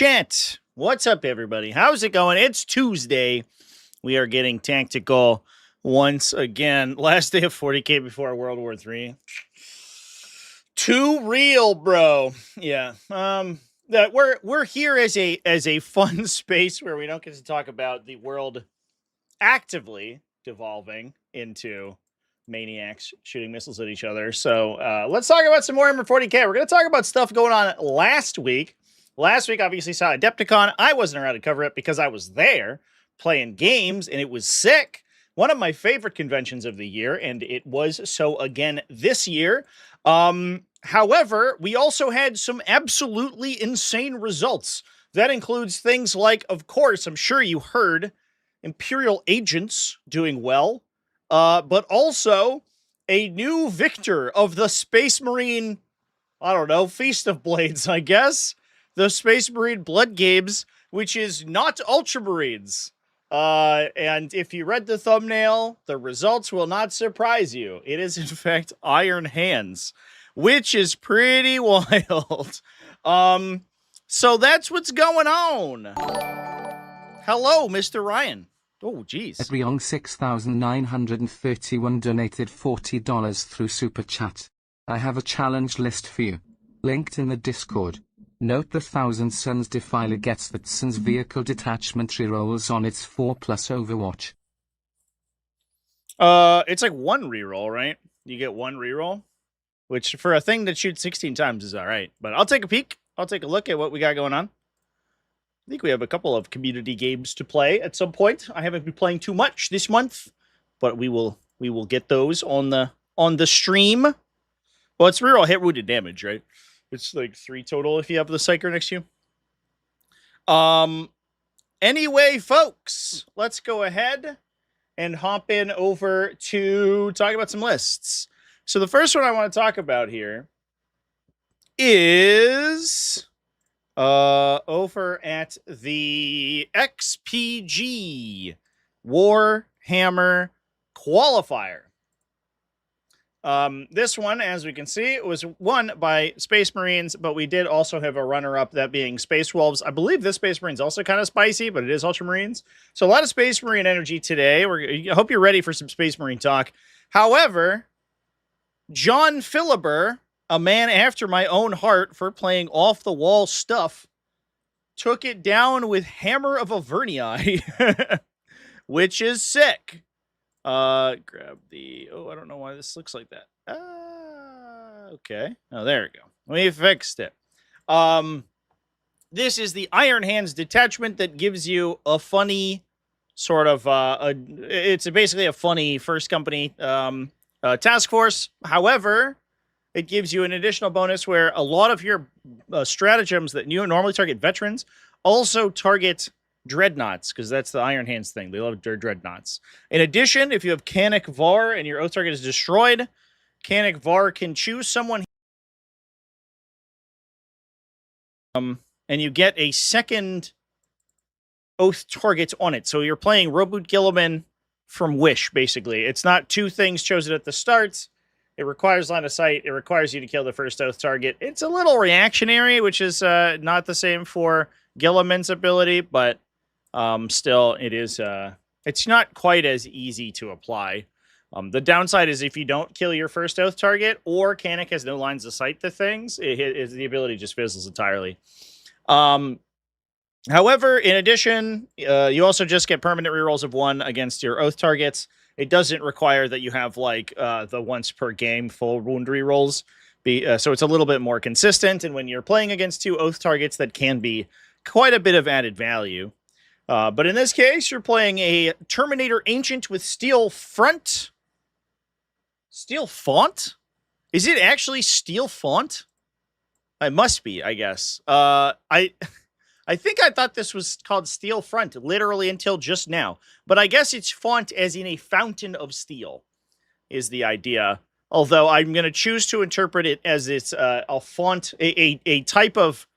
chat. What's up, everybody? How's it going? It's Tuesday. We are getting tactical once again. Last day of 40k before World War III. Too real, bro. Yeah. That we're here as a fun space where we don't get to talk about the world actively devolving into maniacs shooting missiles at each other. So let's talk about some more M40K. We're going to talk about stuff going on last week. Last week, obviously, saw Adepticon. I wasn't around to cover it because I was there playing games, and it was sick. One of my favorite conventions of the year, and it was so again this year. However, we also had some absolutely insane results. That includes things like, of course, I'm sure you heard, Imperial agents doing well, but also a new victor of the Space Marine, I don't know, Feast of Blades, I guess. The Space Marine Blood Games, which is not Ultramarines. And if you read the thumbnail, the results will not surprise you. It is, in fact, Iron Hands, which is pretty wild. So that's what's going on. Hello, Mr. Ryan. Oh, geez. Edriong 6931 donated $40 through Super Chat. I have a challenge list for you. Linked in the Discord. Note the Thousand Suns Defiler gets that Sun's vehicle detachment rerolls on its 4+ Overwatch. It's like one reroll, right? You get one reroll, which for a thing that shoots 16 times is all right. But I'll take a peek. I'll take a look at what we got going on. I think we have a couple of community games to play at some point. I haven't been playing too much this month, but we will get those on the stream. Well, it's reroll hit wounded damage, right? It's like 3 total if you have the Psyker next to you. Anyway, folks, let's go ahead and hop in over to talk about some lists. So the first one I want to talk about here is over at the XPG Warhammer Qualifier. This one, as we can see, was won by Space Marines, but we did also have a runner-up, that being Space Wolves. I believe this Space Marine's also kind of spicy, but it is Ultramarines. So a lot of Space Marine energy today. I hope you're ready for some Space Marine talk. However, John Philibert, a man after my own heart for playing off-the-wall stuff, took it down with Hammer of Avernii, which is sick. Grab the, I don't know why this looks like that. Okay. Oh, there we go. We fixed it. This is the Iron Hands detachment that gives you a funny sort of, it's basically a funny first company, task force. However, it gives you an additional bonus where a lot of your stratagems that you normally target veterans also target dreadnoughts, because that's the Iron Hands thing. They love their dreadnoughts. In addition, if you have Canik Var and your oath target is destroyed, Canik Var can choose someone, and you get a second oath target on it. So you're playing Roboot Gilliman from Wish, basically. It's not 2 things chosen at the start. It requires line of sight. It requires you to kill the first oath target. It's a little reactionary, which is not the same for Gilliman's ability, but still, it is. It's not quite as easy to apply. The downside is if you don't kill your first oath target, or Canik has no lines of sight to things, the ability just fizzles entirely. However, in addition, you also just get permanent rerolls of 1 against your oath targets. It doesn't require that you have like the once per game full wound rerolls. So it's a little bit more consistent. And when you're playing against 2 oath targets, that can be quite a bit of added value. But in this case, you're playing a Terminator Ancient with Steel Front. Steel Font? Is it actually Steel Font? It must be, I guess. I think I thought this was called Steel Front, literally until just now. But I guess it's font as in a fountain of steel, is the idea. Although I'm going to choose to interpret it as it's a font, a type of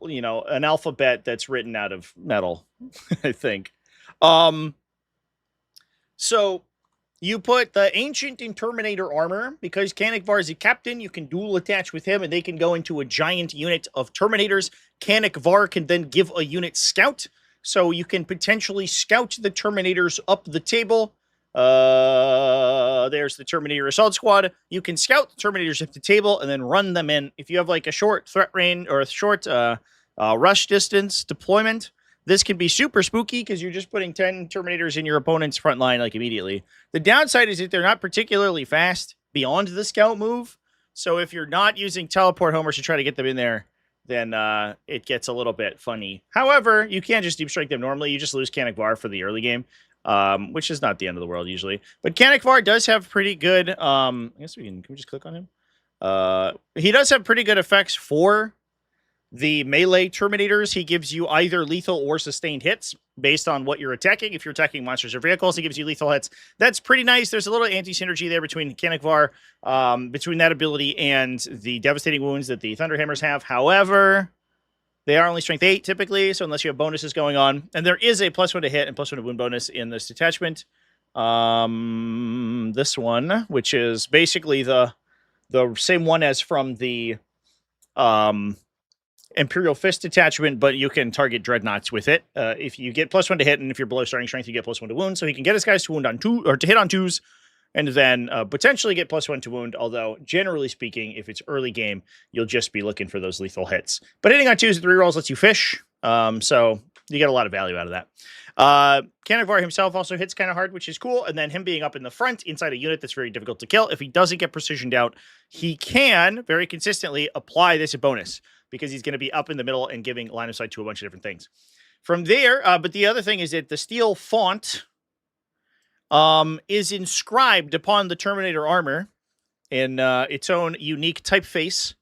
you know, an alphabet that's written out of metal, I think. So You put the Ancient in Terminator armor. Because Canikvar is a captain, you can dual attach with him, and they can go into a giant unit of Terminators. Canikvar can then give a unit scout, so you can potentially scout the Terminators up the table. There's the Terminator Assault Squad. You can scout the Terminators up the table and then run them in. If you have like a short threat range or a short rush distance deployment, this can be super spooky because you're just putting 10 Terminators in your opponent's front line like immediately. The downside is that they're not particularly fast beyond the scout move. So if you're not using teleport homers to try to get them in there, then it gets a little bit funny. However, you can't just deep strike them normally. You just lose Canikvar for the early game, which is not the end of the world usually. But Canikvar does have pretty good... I guess can we just click on him? He does have pretty good effects for the melee Terminators. He gives you either lethal or sustained hits based on what you're attacking. If you're attacking monsters or vehicles, he gives you lethal hits. That's pretty nice. There's a little anti-synergy there between Canikvar, between that ability and the devastating wounds that the Thunderhammers have. However, they are only strength 8 typically, so unless you have bonuses going on. And there is a +1 to hit and +1 to wound bonus in this detachment. This one, which is basically the same one as from the Imperial Fist detachment, but you can target Dreadnoughts with it. If you get +1 to hit, and if you're below starting strength, you get +1 to wound. So he can get his guys to wound on 2 or to hit on 2s, and then potentially get +1 to wound. Although generally speaking, if it's early game, you'll just be looking for those lethal hits. But hitting on 2s with 3 rolls lets you fish, so you get a lot of value out of that. Canikvar himself also hits kind of hard, which is cool. And then him being up in the front inside a unit that's very difficult to kill. If he doesn't get precisioned out, he can very consistently apply this bonus, because he's going to be up in the middle and giving line of sight to a bunch of different things. From there, but the other thing is that the steel font is inscribed upon the Terminator armor in its own unique typeface,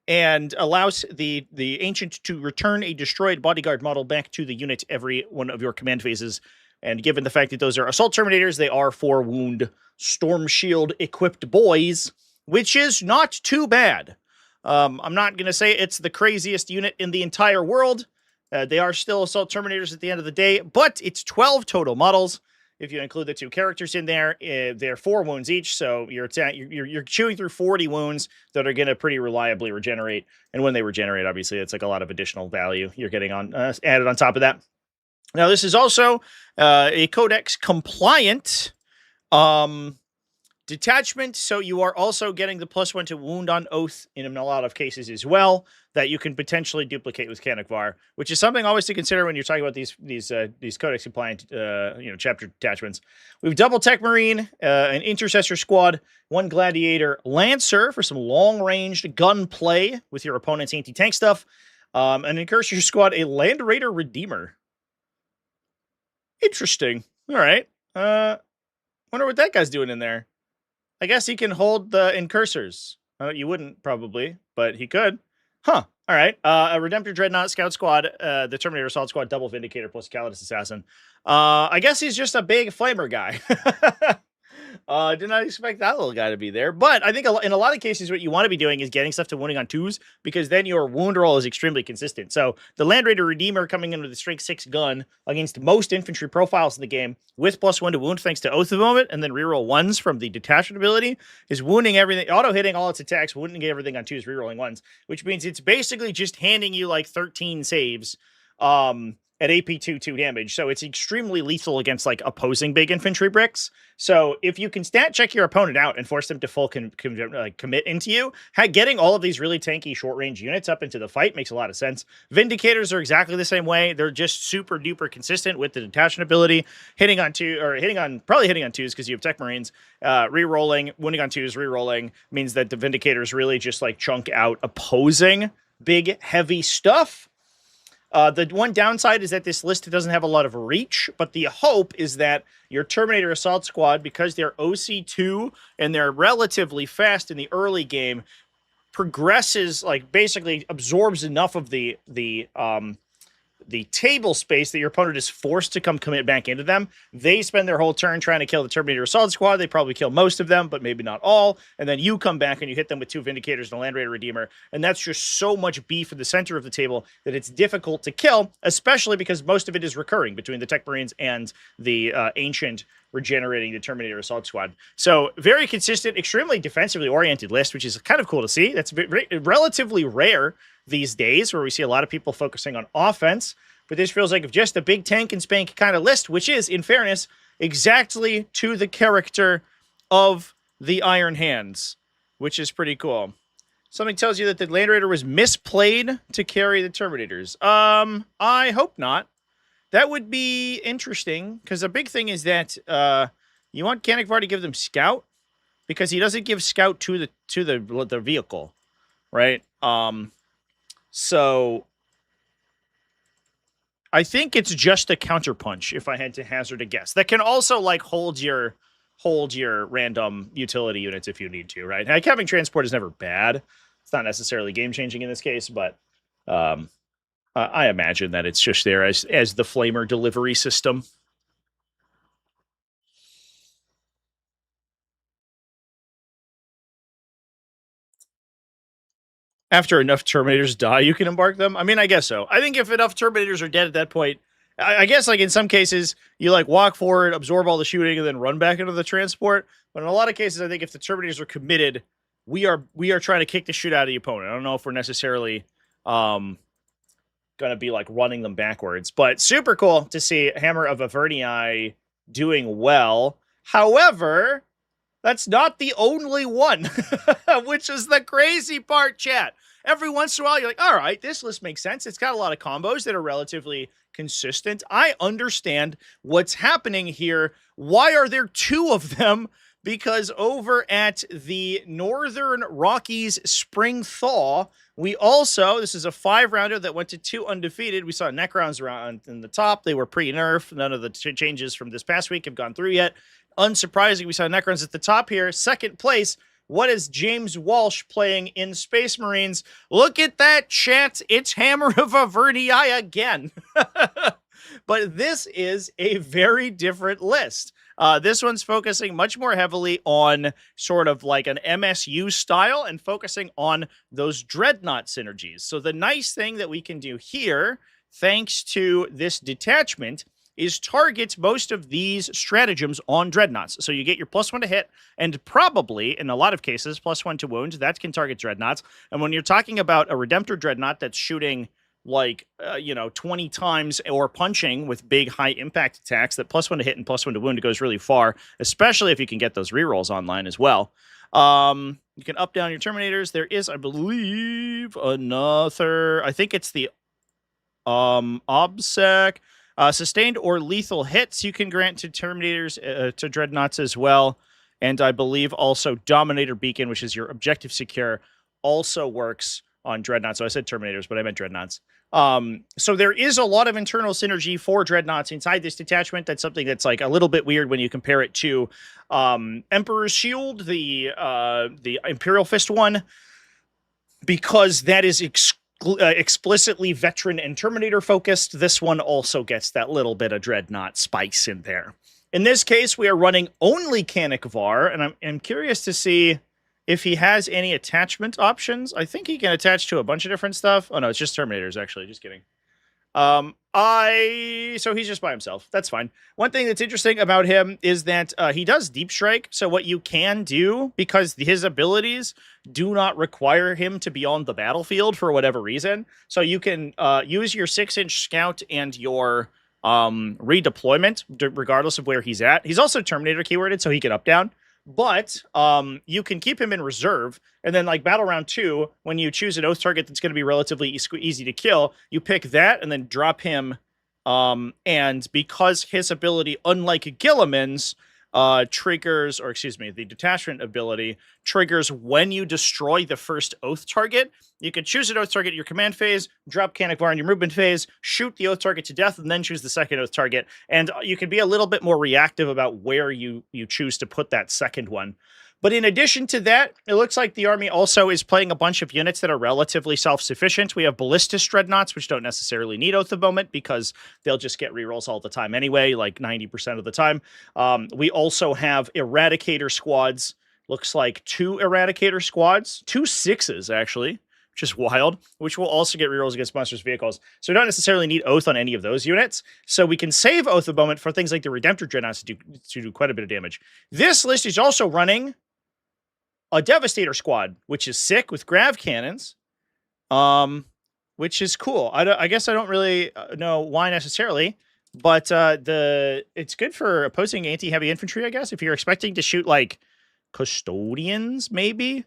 and allows the Ancient to return a destroyed bodyguard model back to the unit every one of your command phases. And given the fact that those are Assault Terminators, they are 4 wound Storm Shield equipped boys, which is not too bad. I'm not going to say it's the craziest unit in the entire world. They are still Assault Terminators at the end of the day, but it's 12 total models. If you include the 2 characters in there, they're 4 wounds each, so you're chewing through 40 wounds that are going to pretty reliably regenerate. And when they regenerate, obviously, it's like a lot of additional value you're getting on added on top of that. Now, this is also a Codex compliant detachment, so you are also getting the +1 to wound on oath in a lot of cases as well, that you can potentially duplicate with Canikvar, which is something always to consider when you're talking about these Codex compliant chapter detachments. We have double Tech Marine, an Intercessor Squad, 1 Gladiator Lancer for some long-ranged gunplay with your opponent's anti-tank stuff, an Incursor Squad, a Land Raider Redeemer. Interesting. All right. Wonder what that guy's doing in there. I guess he can hold the Incursors. You wouldn't, probably, but he could. Huh. All right. A Redemptor Dreadnought Scout Squad, the Terminator Assault Squad, double Vindicator plus Calidus Assassin. I guess he's just a big flamer guy. Did not expect that little guy to be there. But I think in a lot of cases, what you want to be doing is getting stuff to wounding on 2s, because then your wound roll is extremely consistent. So the Land Raider Redeemer coming in with a strength 6 gun against most infantry profiles in the game with +1 to wound thanks to Oath of the Moment, and then reroll 1s from the detachment ability, is wounding everything, auto-hitting all its attacks, wounding everything on 2s, rerolling 1s, which means it's basically just handing you like 13 saves at AP 2 damage, so it's extremely lethal against like opposing big infantry bricks. So if you can stat check your opponent out and force them to full commit into you, getting all of these really tanky short range units up into the fight makes a lot of sense. Vindicators are exactly the same way. They're just super duper consistent with the detachment ability, probably hitting on 2s because you have Tech Marines, re-rolling, wounding on 2s, re-rolling means that the Vindicators really just like chunk out opposing big heavy stuff. The one downside is that this list doesn't have a lot of reach, but the hope is that your Terminator Assault Squad, because they're OC2 and they're relatively fast in the early game, progresses, like basically absorbs enough of the the table space that your opponent is forced to commit back into them. They spend their whole turn trying to kill the Terminator Assault Squad. They probably kill most of them, but maybe not all. And then you come back and you hit them with 2 Vindicators and a Land Raider Redeemer. And that's just so much beef in the center of the table that it's difficult to kill, especially because most of it is recurring between the Tech Marines and the Ancient regenerating the Terminator Assault Squad. So very consistent, extremely defensively oriented list, which is kind of cool to see. That's relatively rare these days, where we see a lot of people focusing on offense. But this feels like just a big tank and spank kind of list, which is, in fairness, exactly to the character of the Iron Hands, which is pretty cool. Something tells you that the Land Raider was misplayed to carry the Terminators. I hope not. That would be interesting, because the big thing is that you want Canicvar to give them Scout, because he doesn't give Scout to the vehicle, right? So I think it's just a counterpunch, if I had to hazard a guess. That can also like hold your random utility units if you need to, right? Like, having transport is never bad. It's not necessarily game changing in this case, but I imagine that it's just there as the flamer delivery system. After enough Terminators die, you can embark them? I mean, I guess so. I think if enough Terminators are dead at that point, I guess like in some cases, you like walk forward, absorb all the shooting, and then run back into the transport. But in a lot of cases, I think if the Terminators are committed, we are trying to kick the shit out of the opponent. I don't know if we're necessarily going to be like running them backwards, but super cool to see Hammer of Avernii doing well. However, that's not the only one, which is the crazy part, chat. Every once in a while, you're like, all right, this list makes sense. It's got a lot of combos that are relatively consistent. I understand what's happening here. Why are there 2 of them? Because over at the Northern Rockies Spring Thaw, we also, this is a 5-rounder that went to 2 undefeated. We saw Necrons around in the top. They were pre-nerf. None of the changes from this past week have gone through yet. Unsurprising, we saw Necrons at the top here. Second place, what is James Walsh playing in Space Marines? Look at that, chat. It's Hammer of Avernii again. But this is a very different list. This one's focusing much more heavily on sort of like an MSU style and focusing on those Dreadnought synergies. So the nice thing that we can do here, thanks to this detachment, is targets most of these stratagems on Dreadnoughts. So you get your +1 to hit, and probably, in a lot of cases, +1 to wound. That can target Dreadnoughts. And when you're talking about a Redemptor Dreadnought that's shooting like, 20 times or punching with big high impact attacks, that +1 to hit and +1 to wound goes really far, especially if you can get those rerolls online as well. You can up down your Terminators. There is, I believe, another, I think it's the OBSEC. Sustained or lethal hits you can grant to Terminators, to Dreadnoughts as well. And I believe also Dominator Beacon, which is your objective secure, also works on Dreadnoughts. So I said Terminators, but I meant Dreadnoughts. So there is a lot of internal synergy for Dreadnoughts inside this detachment. That's something that's like a little bit weird when you compare it to Emperor's Shield, the Imperial Fist one, because that is explicitly veteran and Terminator focused. This one also gets that little bit of Dreadnought spice in there. In this case, we are running only Canicvar, and I'm curious to see if he has any attachment options. I think he can attach to a bunch of different stuff. Oh no, it's just Terminators, actually. Just kidding. So he's just by himself. That's fine. One thing that's interesting about him is that he does Deep Strike. So what you can do, because his abilities do not require him to be on the battlefield for whatever reason. So you can use your 6-inch scout and your redeployment, regardless of where he's at. He's also Terminator keyworded, so he can up down. But you can keep him in reserve, and then like battle round 2, when you choose an oath target that's going to be relatively easy to kill, you pick that and then drop him. And because his ability, unlike Gilliman's, triggers, or excuse me, the detachment ability triggers when you destroy the first oath target. You can choose an oath target in your command phase, drop Canicvar in your movement phase, shoot the oath target to death, and then choose the second oath target. And you can be a little bit more reactive about where you choose to put that second one. But in addition to that, it looks like the army also is playing a bunch of units that are relatively self-sufficient. We have ballistic dreadnoughts, which don't necessarily need Oath of Moment because they'll just get rerolls all the time anyway, like 90% of the time. We also have Eradicator squads. Looks like 2 Eradicator squads, 2 6s actually, which is wild, which will also get rerolls against monsters' vehicles. So we don't necessarily need Oath on any of those units. So we can save Oath of Moment for things like the Redemptor Dreadnoughts to do quite a bit of damage. This list is also running a Devastator squad, which is sick with grav cannons, which is cool. I guess I don't really know why necessarily, but it's good for opposing anti-heavy infantry, I guess, if you're expecting to shoot like custodians, maybe.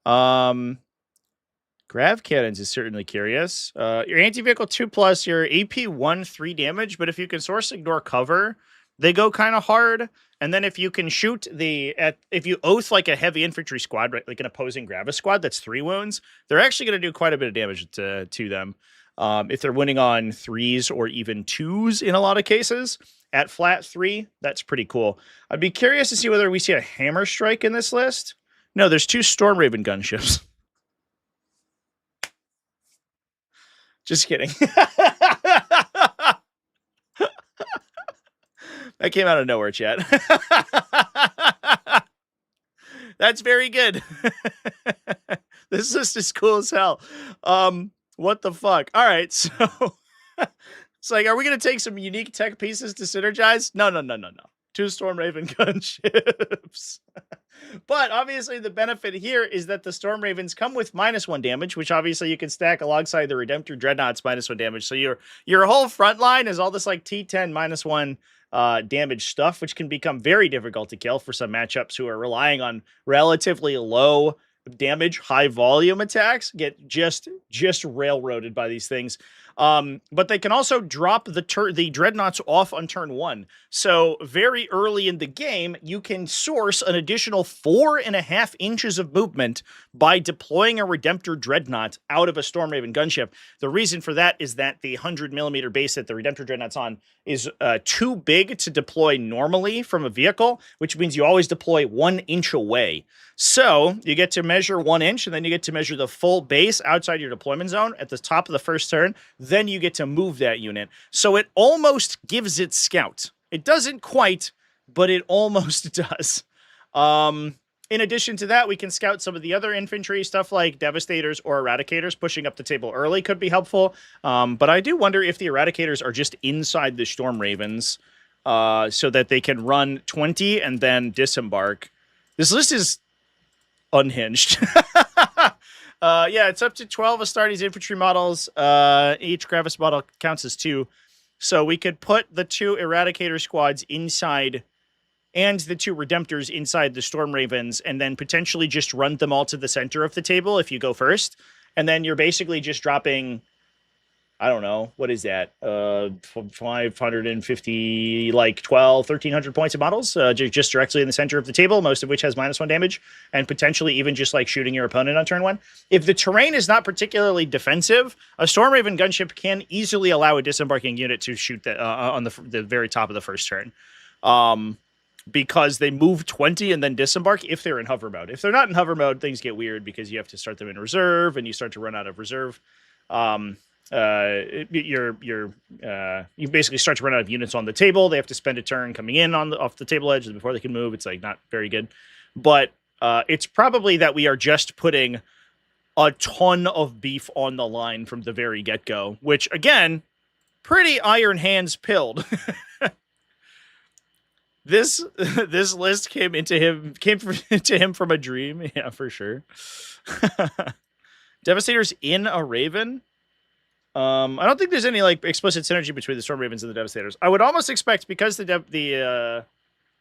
Grav cannons is certainly curious. Your anti-vehicle 2+, your AP 1 3 damage, but if you can source ignore cover, they go kind of hard. And then if you can shoot if you oath like a heavy infantry squad, right, like an opposing Gravis squad, that's 3 wounds, they're actually going to do quite a bit of damage to them. If they're winning on 3s or even 2s in a lot of cases, at flat 3, that's pretty cool. I'd be curious to see whether we see a hammer strike in this list. No, there's 2 Storm Raven gunships. Just kidding. That came out of nowhere, chat. That's very good. This list is cool as hell. What the fuck? All right, so it's like, are we going to take some unique tech pieces to synergize? No. 2 Storm Raven gunships. But obviously the benefit here is that the Storm Ravens come with -1 damage, which obviously you can stack alongside the Redemptor Dreadnoughts -1 damage. So your whole front line is all this like T10 -1 damage stuff, which can become very difficult to kill for some matchups who are relying on relatively low damage, high volume attacks, get just railroaded by these things. But they can also drop the dreadnoughts off on turn 1. So very early in the game, you can source an additional 4.5 inches of movement by deploying a Redemptor Dreadnought out of a Storm Raven gunship. The reason for that is that the 100mm base that the Redemptor Dreadnought's on is too big to deploy normally from a vehicle, which means you always deploy 1 inch away. So you get to measure 1 inch, and then you get to measure the full base outside your deployment zone at the top of the first turn. Then you get to move that unit. So it almost gives it scout. It doesn't quite, but it almost does. In addition to that, we can scout some of the other infantry, stuff like Devastators or Eradicators. Pushing up the table early could be helpful. But I do wonder if the Eradicators are just inside the Storm Ravens so that they can run 20 and then disembark. This list is unhinged. Yeah, it's up to 12 Astartes infantry models. Each Gravis model counts as 2. So we could put the 2 Eradicator squads inside and the 2 Redemptors inside the Storm Ravens, and then potentially just run them all to the center of the table if you go first. And then you're basically just dropping, I don't know, what is that? 550, like 1,300 points of models, just directly in the center of the table, most of which has -1 damage, and potentially even just like shooting your opponent on turn 1. If the terrain is not particularly defensive, a Storm Raven gunship can easily allow a disembarking unit to shoot on the very top of the first turn. Because they move 20 and then disembark if they're in hover mode. If they're not in hover mode, things get weird because you have to start them in reserve and you start to run out of reserve. You basically start to run out of units on the table. They have to spend a turn coming in off the table edge before they can move. It's like not very good. But it's probably that we are just putting a ton of beef on the line from the very get-go, which again, pretty Iron Hands pilled. This list came into him from a dream. Yeah, for sure. Devastator's in a Raven. I don't think there's any like explicit synergy between the Storm Ravens and the Devastators. I would almost expect because the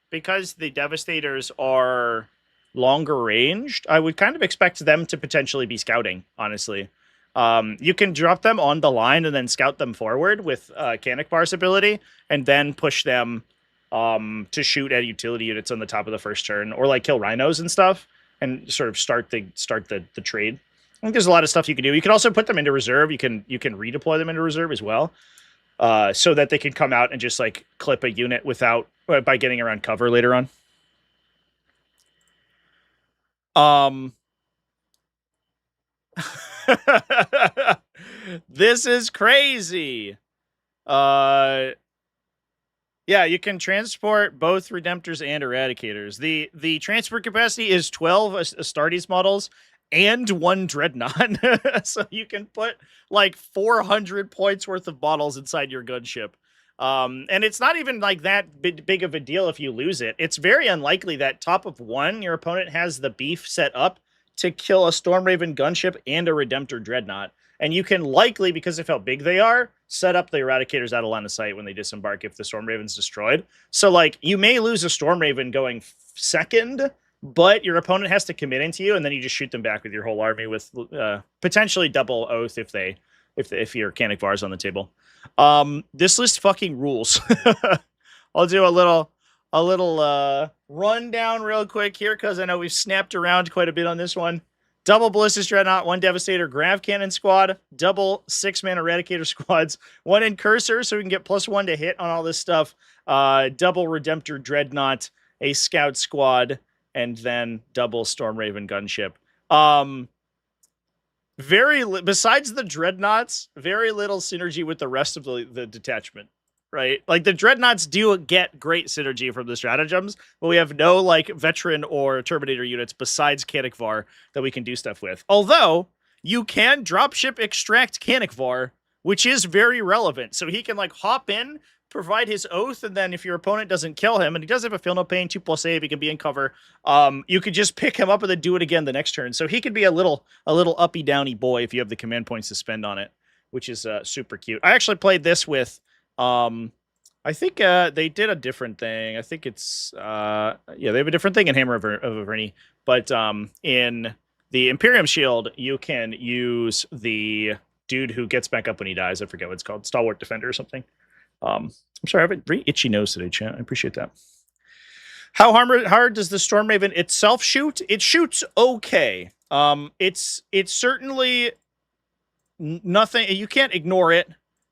Devastators are longer ranged, I would kind of expect them to potentially be scouting, honestly. You can drop them on the line and then scout them forward with Canic Bar's ability, and then push them to shoot at utility units on the top of the first turn, or like kill rhinos and stuff, and sort of start the trade. I think there's a lot of stuff you can do. You can also put them into reserve. You can redeploy them into reserve as well, so that they can come out and just like clip a unit by getting around cover later on. This is crazy. Yeah, you can transport both Redemptors and Eradicators. The transport capacity is 12 Astartes models and 1 Dreadnought. So you can put like 400 points worth of models inside your gunship. And it's not even like that big of a deal if you lose it. It's very unlikely that top of 1, your opponent has the beef set up to kill a Stormraven gunship and a Redemptor Dreadnought. And you can likely, because of how big they are, set up the Eradicators out of line of sight when they disembark if the Stormraven's destroyed. So, like, you may lose a Stormraven going second, but your opponent has to commit into you, and then you just shoot them back with your whole army with potentially double oath if your Canic Var's on the table. This list fucking rules. I'll do a little rundown real quick here because I know we've snapped around quite a bit on this one. Double Ballistic Dreadnought, 1 Devastator Grav Cannon squad, double 6-man Eradicator squads, 1 Incursor so we can get +1 to hit on all this stuff, double Redemptor Dreadnought, a Scout squad, and then double Stormraven gunship. Besides the Dreadnoughts, very little synergy with the rest of the detachment. Right? Like, the Dreadnoughts do get great synergy from the stratagems, but we have no, like, Veteran or Terminator units besides Canic Var that we can do stuff with. Although, you can dropship extract Canic Var, which is very relevant. So he can, like, hop in, provide his oath, and then if your opponent doesn't kill him, and he does have a Feel No Pain, 2+ save, he can be in cover, you could just pick him up and then do it again the next turn. So he could be a little uppy-downy boy if you have the command points to spend on it, which is super cute. I actually played this with... I think they did a different thing. I think it's yeah, they have a different thing in Hammer of Averni, but in the Imperium Shield, you can use the dude who gets back up when he dies. I forget what it's called, Stalwart Defender or something. I'm sorry, I have a very itchy nose today, chat. I appreciate that. How hard does the Stormraven itself shoot? It shoots okay. It's certainly nothing. You can't ignore it,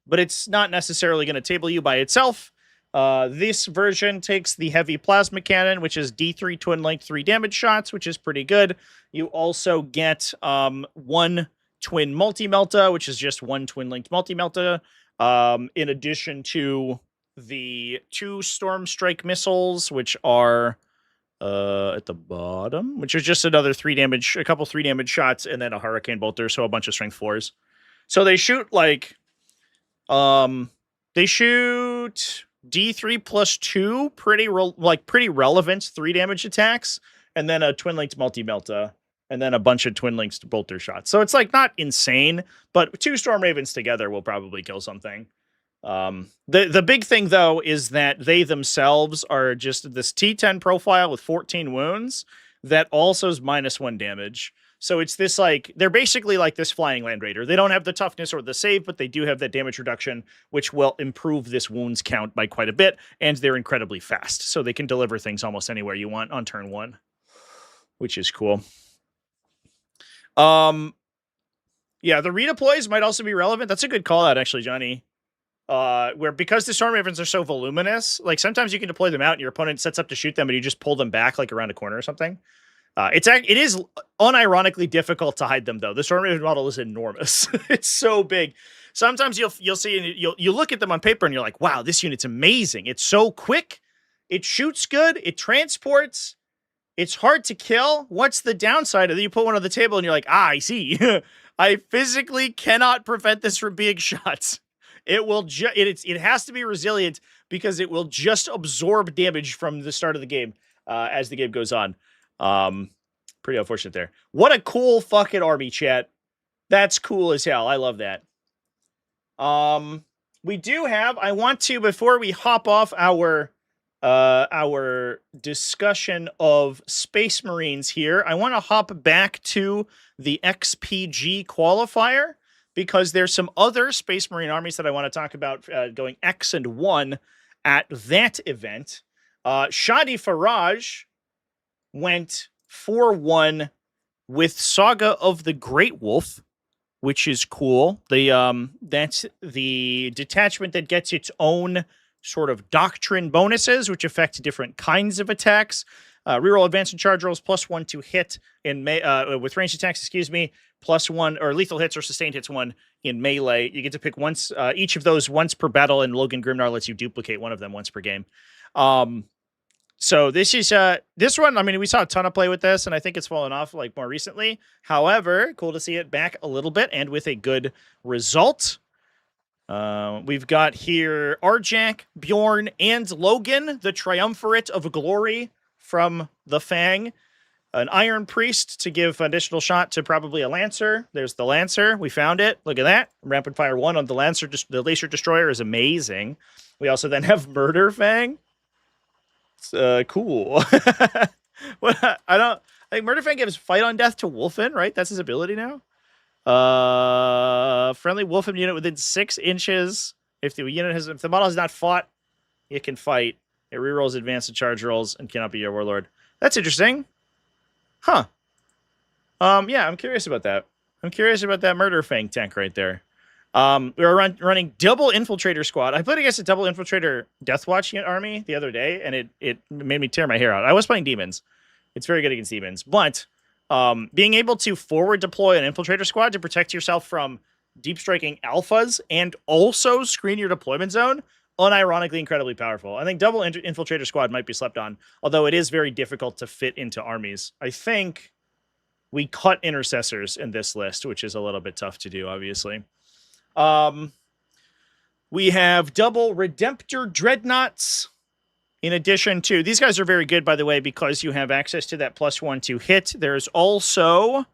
but it's not necessarily going to table you by itself. This version takes the heavy plasma cannon, which is D3 twin length 3 damage shots, which is pretty good. You also get 1 twin multi-melta, which is just 1 twin linked multi-melta, in addition to the 2 storm strike missiles, which are at the bottom, which is just another 3 damage, a couple 3 damage shots, and then a hurricane bolter, so a bunch of strength 4s. So they shoot like they shoot D3 plus 2, pretty relevant 3 damage attacks, and then a twin linked multi-melta, and then a bunch of twin linked bolter shots. So it's like not insane, but 2 Storm Ravens together will probably kill something. The big thing though is that they themselves are just this T10 profile with 14 wounds that also is -1 damage. So it's this, like, they're basically like this Flying Land Raider. They don't have the toughness or the save, but they do have that damage reduction, which will improve this wounds count by quite a bit, and they're incredibly fast. So they can deliver things almost anywhere you want on turn 1, which is cool. Yeah, the redeploys might also be relevant. That's a good call out, actually, Johnny. Where because the Storm Ravens are so voluminous, like sometimes you can deploy them out and your opponent sets up to shoot them, and you just pull them back like around a corner or something. It is unironically difficult to hide them though. The Storm Raven model is enormous. It's so big. Sometimes you'll see and you look at them on paper and you're like, wow, this unit's amazing. It's so quick. It shoots good. It transports. It's hard to kill. What's the downside? And then you put one on the table and you're like, I see. I physically cannot prevent this from being shot. It will it has to be resilient because it will just absorb damage from the start of the game as the game goes on. Pretty unfortunate there. What a cool fucking army, chat. That's cool as hell. I love that. We do have, I want to, before we hop off our discussion of Space Marines here, I want to hop back to the XPG qualifier because there's some other Space Marine armies that I want to talk about going X and 1 at that event. Shadi Faraj went 4-1 with Saga of the Great Wolf, which is cool. That's the detachment that gets its own sort of doctrine bonuses, which affect different kinds of attacks. Reroll advanced and charge rolls +1 to hit in with ranged attacks, +1 or lethal hits or sustained hits 1 in melee. You get to pick once each of those once per battle, and Logan Grimnar lets you duplicate one of them once per game. So this is this one. I mean, we saw a ton of play with this, and I think it's fallen off like more recently. However, cool to see it back a little bit and with a good result. We've got here Arjak, Bjorn, and Logan, the triumvirate of glory from the Fang. An Iron Priest to give additional shot to probably a Lancer. There's the Lancer. We found it. Look at that. Rapid Fire 1 on the Lancer. The Laser Destroyer is amazing. We also then have Murderfang. It's cool. Well, I think Murderfang gives Fight on Death to Wolfen, right? That's his ability now. Friendly Wolfen unit within 6 inches. If the model has not fought, it can fight. It rerolls advanced and charge rolls and cannot be your warlord. That's interesting. Huh. Yeah, I'm curious about that. I'm curious about that Murderfang tank right there. We were running double Infiltrator squad. I played against a double Infiltrator Deathwatch army the other day, and it made me tear my hair out. I was playing demons. It's very good against demons. But being able to forward deploy an Infiltrator squad to protect yourself from deep striking alphas and also screen your deployment zone, unironically incredibly powerful. I think double Infiltrator squad might be slept on, although it is very difficult to fit into armies. I think we cut intercessors in this list, which is a little bit tough to do, obviously. We have double Redemptor Dreadnoughts. In addition to, these guys are very good, by the way, because you have access to that +1 to hit. There's also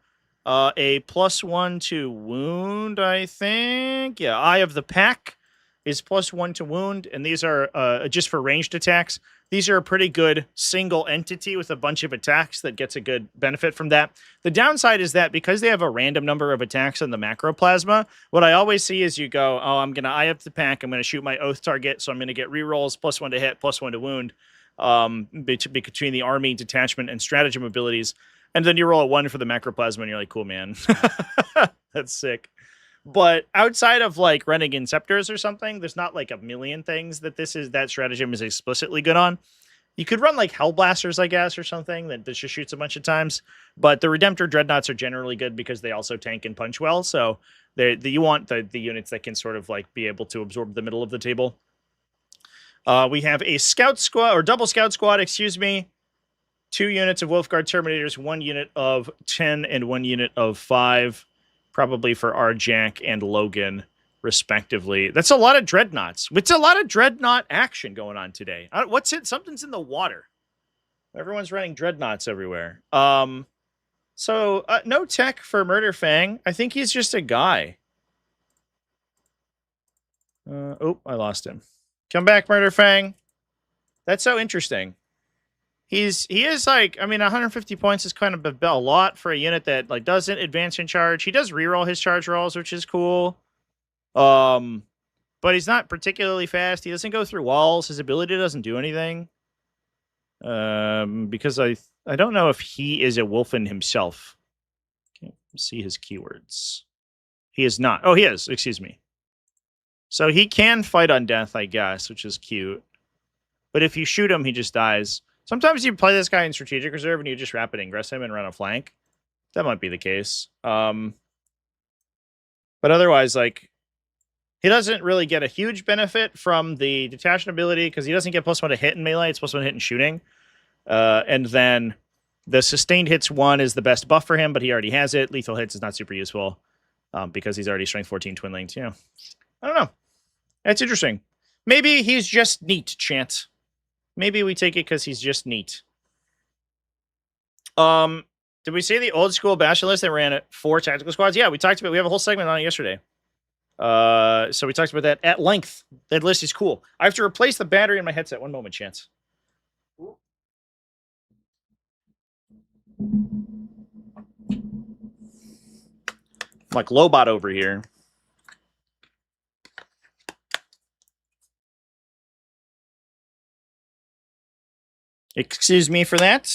a +1 to wound, I think. Yeah, Eye of the Pack is +1 to wound, and these are just for ranged attacks. These are a pretty good single entity with a bunch of attacks that gets a good benefit from that. The downside is that because they have a random number of attacks in the macroplasma, what I always see is you go, oh, I'm going to eye up the pack, I'm going to shoot my oath target, so I'm going to get rerolls, +1 to hit, +1 to wound, between the army, detachment, and stratagem abilities. And then you roll a 1 for the macroplasma, and you're like, cool, man. That's sick. But outside of like running Inceptors or something, there's not like a million things that stratagem is explicitly good on. You could run like Hellblasters, I guess, or something that just shoots a bunch of times. But the Redemptor Dreadnoughts are generally good because they also tank and punch well. So you want the units that can sort of like be able to absorb the middle of the table. We have a Scout Squad, or double Scout Squad, 2 units of Wolfguard Terminators, 1 unit of 10, and 1 unit of 5. Probably for Arjak and Logan, respectively. That's a lot of Dreadnoughts. It's a lot of Dreadnought action going on today. What's it? Something's in the water. Everyone's running Dreadnoughts everywhere. So no tech for Murderfang. I think he's just a guy. Oh, I lost him. Come back, Murderfang. That's so interesting. He is like, I mean, 150 points is kind of a lot for a unit that like doesn't advance in charge. He does reroll his charge rolls, which is cool. But he's not particularly fast. He doesn't go through walls. His ability doesn't do anything. Because I don't know if he is a Wolfen himself. Can't see his keywords. He is not. Oh, he is. Excuse me. So he can fight on death, I guess, which is cute. But if you shoot him, he just dies. Sometimes you play this guy in Strategic Reserve and you just rapid ingress him and run a flank. That might be the case. But otherwise, like, he doesn't really get a huge benefit from the detachment ability because he doesn't get +1 to hit in melee. It's +1 to hit in shooting. And then the sustained hits 1 is the best buff for him, but he already has it. Lethal hits is not super useful because he's already strength 14 twin linked. Yeah, I don't know. That's interesting. Maybe he's just neat, Chant. Maybe we take it because he's just neat. Did we say the old school Bastion list that ran at 4 tactical squads? Yeah, we talked about. We have a whole segment on it yesterday. So we talked about that at length. That list is cool. I have to replace the battery in my headset. One moment, Chance. I'm like Lobot over here. Excuse me for that.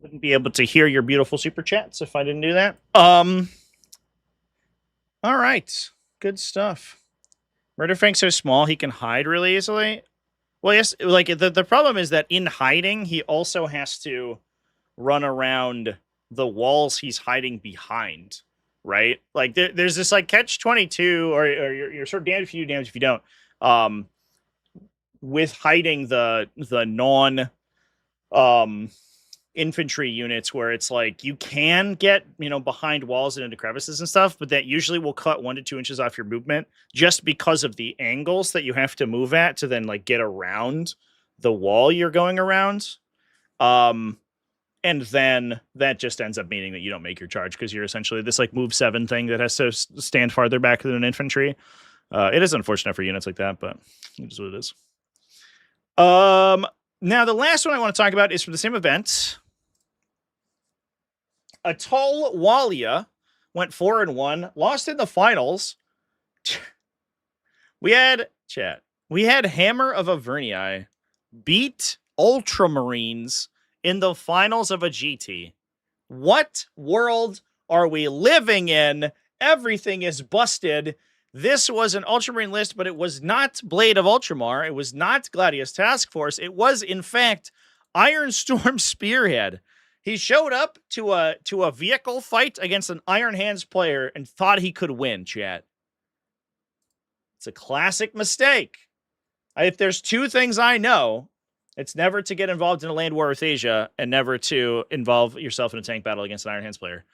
Wouldn't be able to hear your beautiful super chats if I didn't do that. All right. Good stuff. Murderfang's so small he can hide really easily. Well, yes, like the problem is that in hiding, he also has to run around the walls he's hiding behind, right? Like there's this like catch-22, or you're sort of damned if you do, damned if you don't. With hiding the non infantry units, where it's like you can get, you know, behind walls and into crevices and stuff, but that usually will cut 1 to 2 inches off your movement just because of the angles that you have to move at to then like get around the wall you're going around. And then that just ends up meaning that you don't make your charge because you're essentially this like move 7 thing that has to stand farther back than an infantry. It is unfortunate for units like that, but it is what it is. Now the last one I want to talk about is from the same event. Atoll Walia went 4-1, lost in the finals. We had Hammer of Avernii beat Ultramarines in the finals of a GT. What world are we living in? Everything is busted. This was an Ultramarine list, but it was not Blade of Ultramar. It was not Gladius Task Force. It was, in fact, Iron Storm Spearhead. He showed up to a vehicle fight against an Iron Hands player and thought he could win, chat. It's a classic mistake. If there's 2 things I know, it's never to get involved in a land war with Asia and never to involve yourself in a tank battle against an Iron Hands player.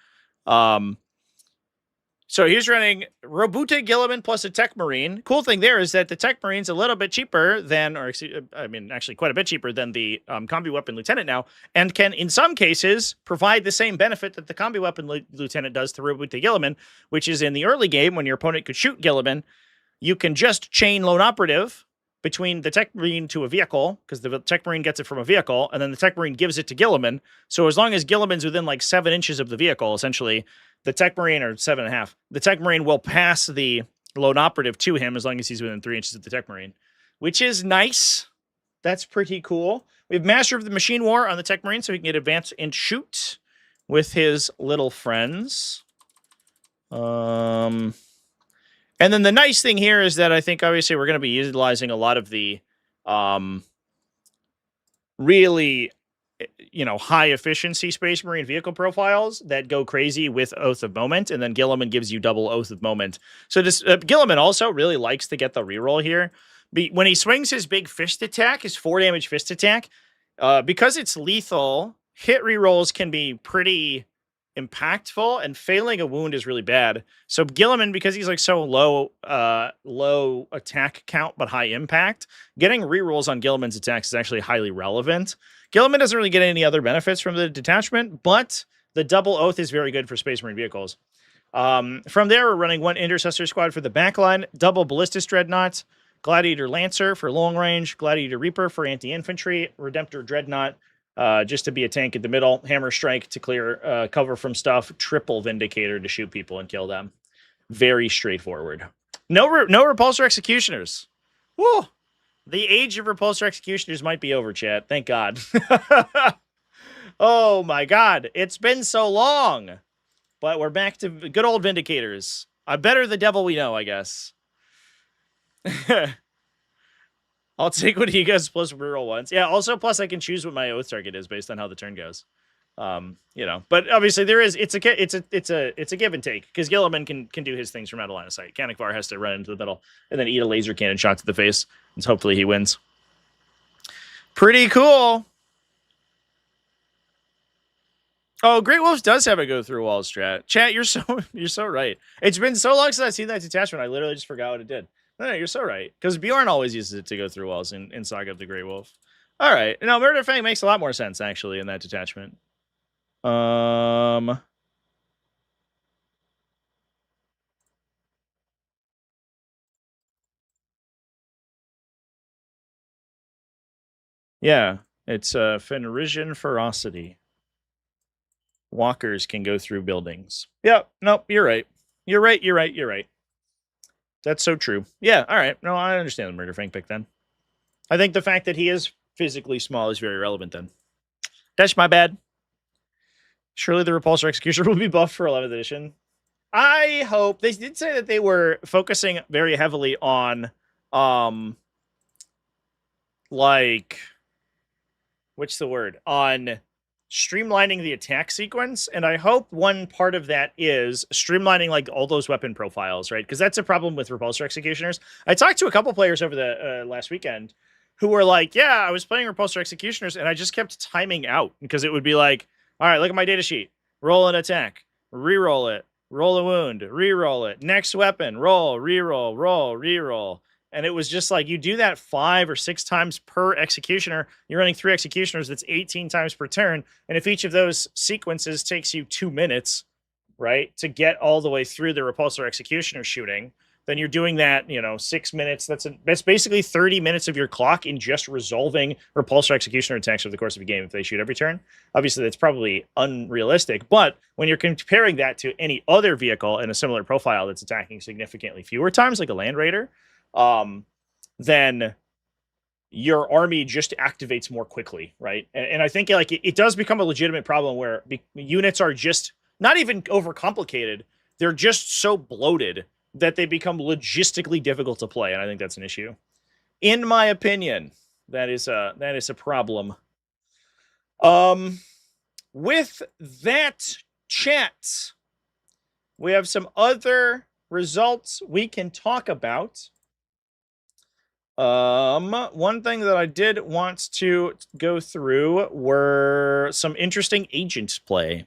So he's running Robute Gilliman plus a Tech Marine. Cool thing there is that the Tech Marine's a little bit cheaper than, actually quite a bit cheaper than the Combi Weapon Lieutenant now, and can, in some cases, provide the same benefit that the Combi Weapon Lieutenant does to Robute Gilliman, which is in the early game when your opponent could shoot Gilliman, you can just chain Lone Operative between the Tech Marine to a vehicle, because the Tech Marine gets it from a vehicle, and then the Tech Marine gives it to Gilliman. So as long as Gilliman's within like 7 inches of the vehicle, essentially, the Tech Marine, or 7.5, the Tech Marine will pass the Lone Operative to him as long as he's within 3 inches of the Tech Marine, which is nice. That's pretty cool. We have Master of the Machine War on the Tech Marine, so he can get advance and shoot with his little friends. And then the nice thing here is that I think obviously we're going to be utilizing a lot of the really, you know, high efficiency Space Marine vehicle profiles that go crazy with Oath of Moment, and then Gilliman gives you double Oath of Moment. So this Gilliman also really likes to get the reroll here. When he swings his big fist attack, his 4 damage fist attack, because it's lethal, hit rerolls can be pretty impactful, and failing a wound is really bad. So Gilliman, because he's like so low attack count but high impact, getting rerolls on Gilliman's attacks is actually highly relevant. Gilliman doesn't really get any other benefits from the detachment, but the double Oath is very good for Space Marine vehicles. From there, we're running 1 Intercessor Squad for the backline, double Ballistus Dreadnought, Gladiator Lancer for long range, Gladiator Reaper for anti-infantry, Redemptor Dreadnought just to be a tank in the middle, Hammer Strike to clear cover from stuff, triple Vindicator to shoot people and kill them. Very straightforward. No Repulsor Executioners. Woo! The age of Repulsor Executioners might be over, chat. Thank God. Oh my God. It's been so long. But we're back to good old Vindicators. Better the devil we know, I guess. I'll take what he gets plus reroll once. Yeah, also plus I can choose what my Oath target is based on how the turn goes. You know, but obviously there is it's a give and take, because Gilliman can do his things from out of line of sight. Kanikvar has to run into the middle and then eat a laser cannon shot to the face, and hopefully he wins. Pretty cool. Oh, Great Wolves does have a go through walls strat. Chat, you're so right. It's been so long since I've seen that detachment, I literally just forgot what it did. No, you're so right. Because Bjorn always uses it to go through walls in Saga of the Grey Wolf. All right. No, Murderfang makes a lot more sense, actually, in that detachment. Yeah, it's Fenrisian Ferocity. Walkers can go through buildings. Yeah, nope, you're right. You're right. That's so true. Yeah, all right. No, I understand the Murderfang pick then. I think the fact that he is physically small is very relevant then. That's my bad. Surely the Repulsor Executioner will be buffed for 11th edition. I hope. They did say that they were focusing very heavily on like, what's the word? On streamlining the attack sequence, and I hope one part of that is streamlining like all those weapon profiles, right? Because that's a problem with repulsor executioners. I talked to a couple players over the last weekend who were like, yeah, I was playing repulsor executioners and I just kept timing out because it would be like, all right, look at my data sheet, roll an attack, re-roll it, roll a wound, re-roll it, next weapon, roll, re-roll, roll, re-roll. And it was just like, you do that 5 or 6 times per executioner. You're running 3 executioners. That's 18 times per turn. And if each of those sequences takes you 2 minutes, right, to get all the way through the repulsor executioner shooting, then you're doing that, 6 minutes. That's basically 30 minutes of your clock in just resolving repulsor executioner attacks over the course of a game if they shoot every turn. Obviously, that's probably unrealistic. But when you're comparing that to any other vehicle in a similar profile that's attacking significantly fewer times, like a Land Raider, then your army just activates more quickly, right? And I think like it does become a legitimate problem where units are just not even overcomplicated; they're just so bloated that they become logistically difficult to play, and I think that's an issue. In my opinion, that is a problem. With that chat, we have some other results we can talk about. One thing that I did want to go through were some interesting agent play,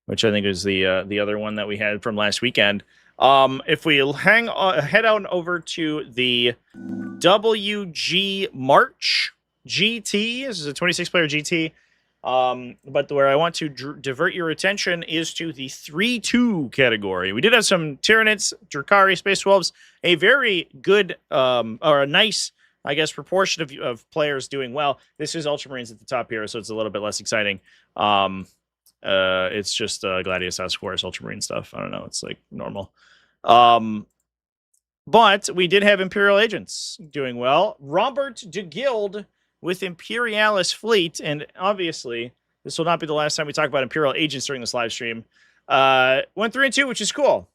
which I think is the other one that we had from last weekend. If we head on over to the WG March GT, this is a 26-player GT. But where I want to divert your attention is to the 3-2 category. We did have some Tyranids, Drukhari, Space Wolves, a very good, or a nice, I guess, proportion of players doing well. This is Ultramarines at the top here, so it's a little bit less exciting. It's just Gladius House Squares Ultramarine stuff. I don't know, it's like normal. But we did have Imperial agents doing well. Robert de Guild with Imperialis Fleet, and obviously, this will not be the last time we talk about Imperial agents during this live stream. Went 3-2, which is cool.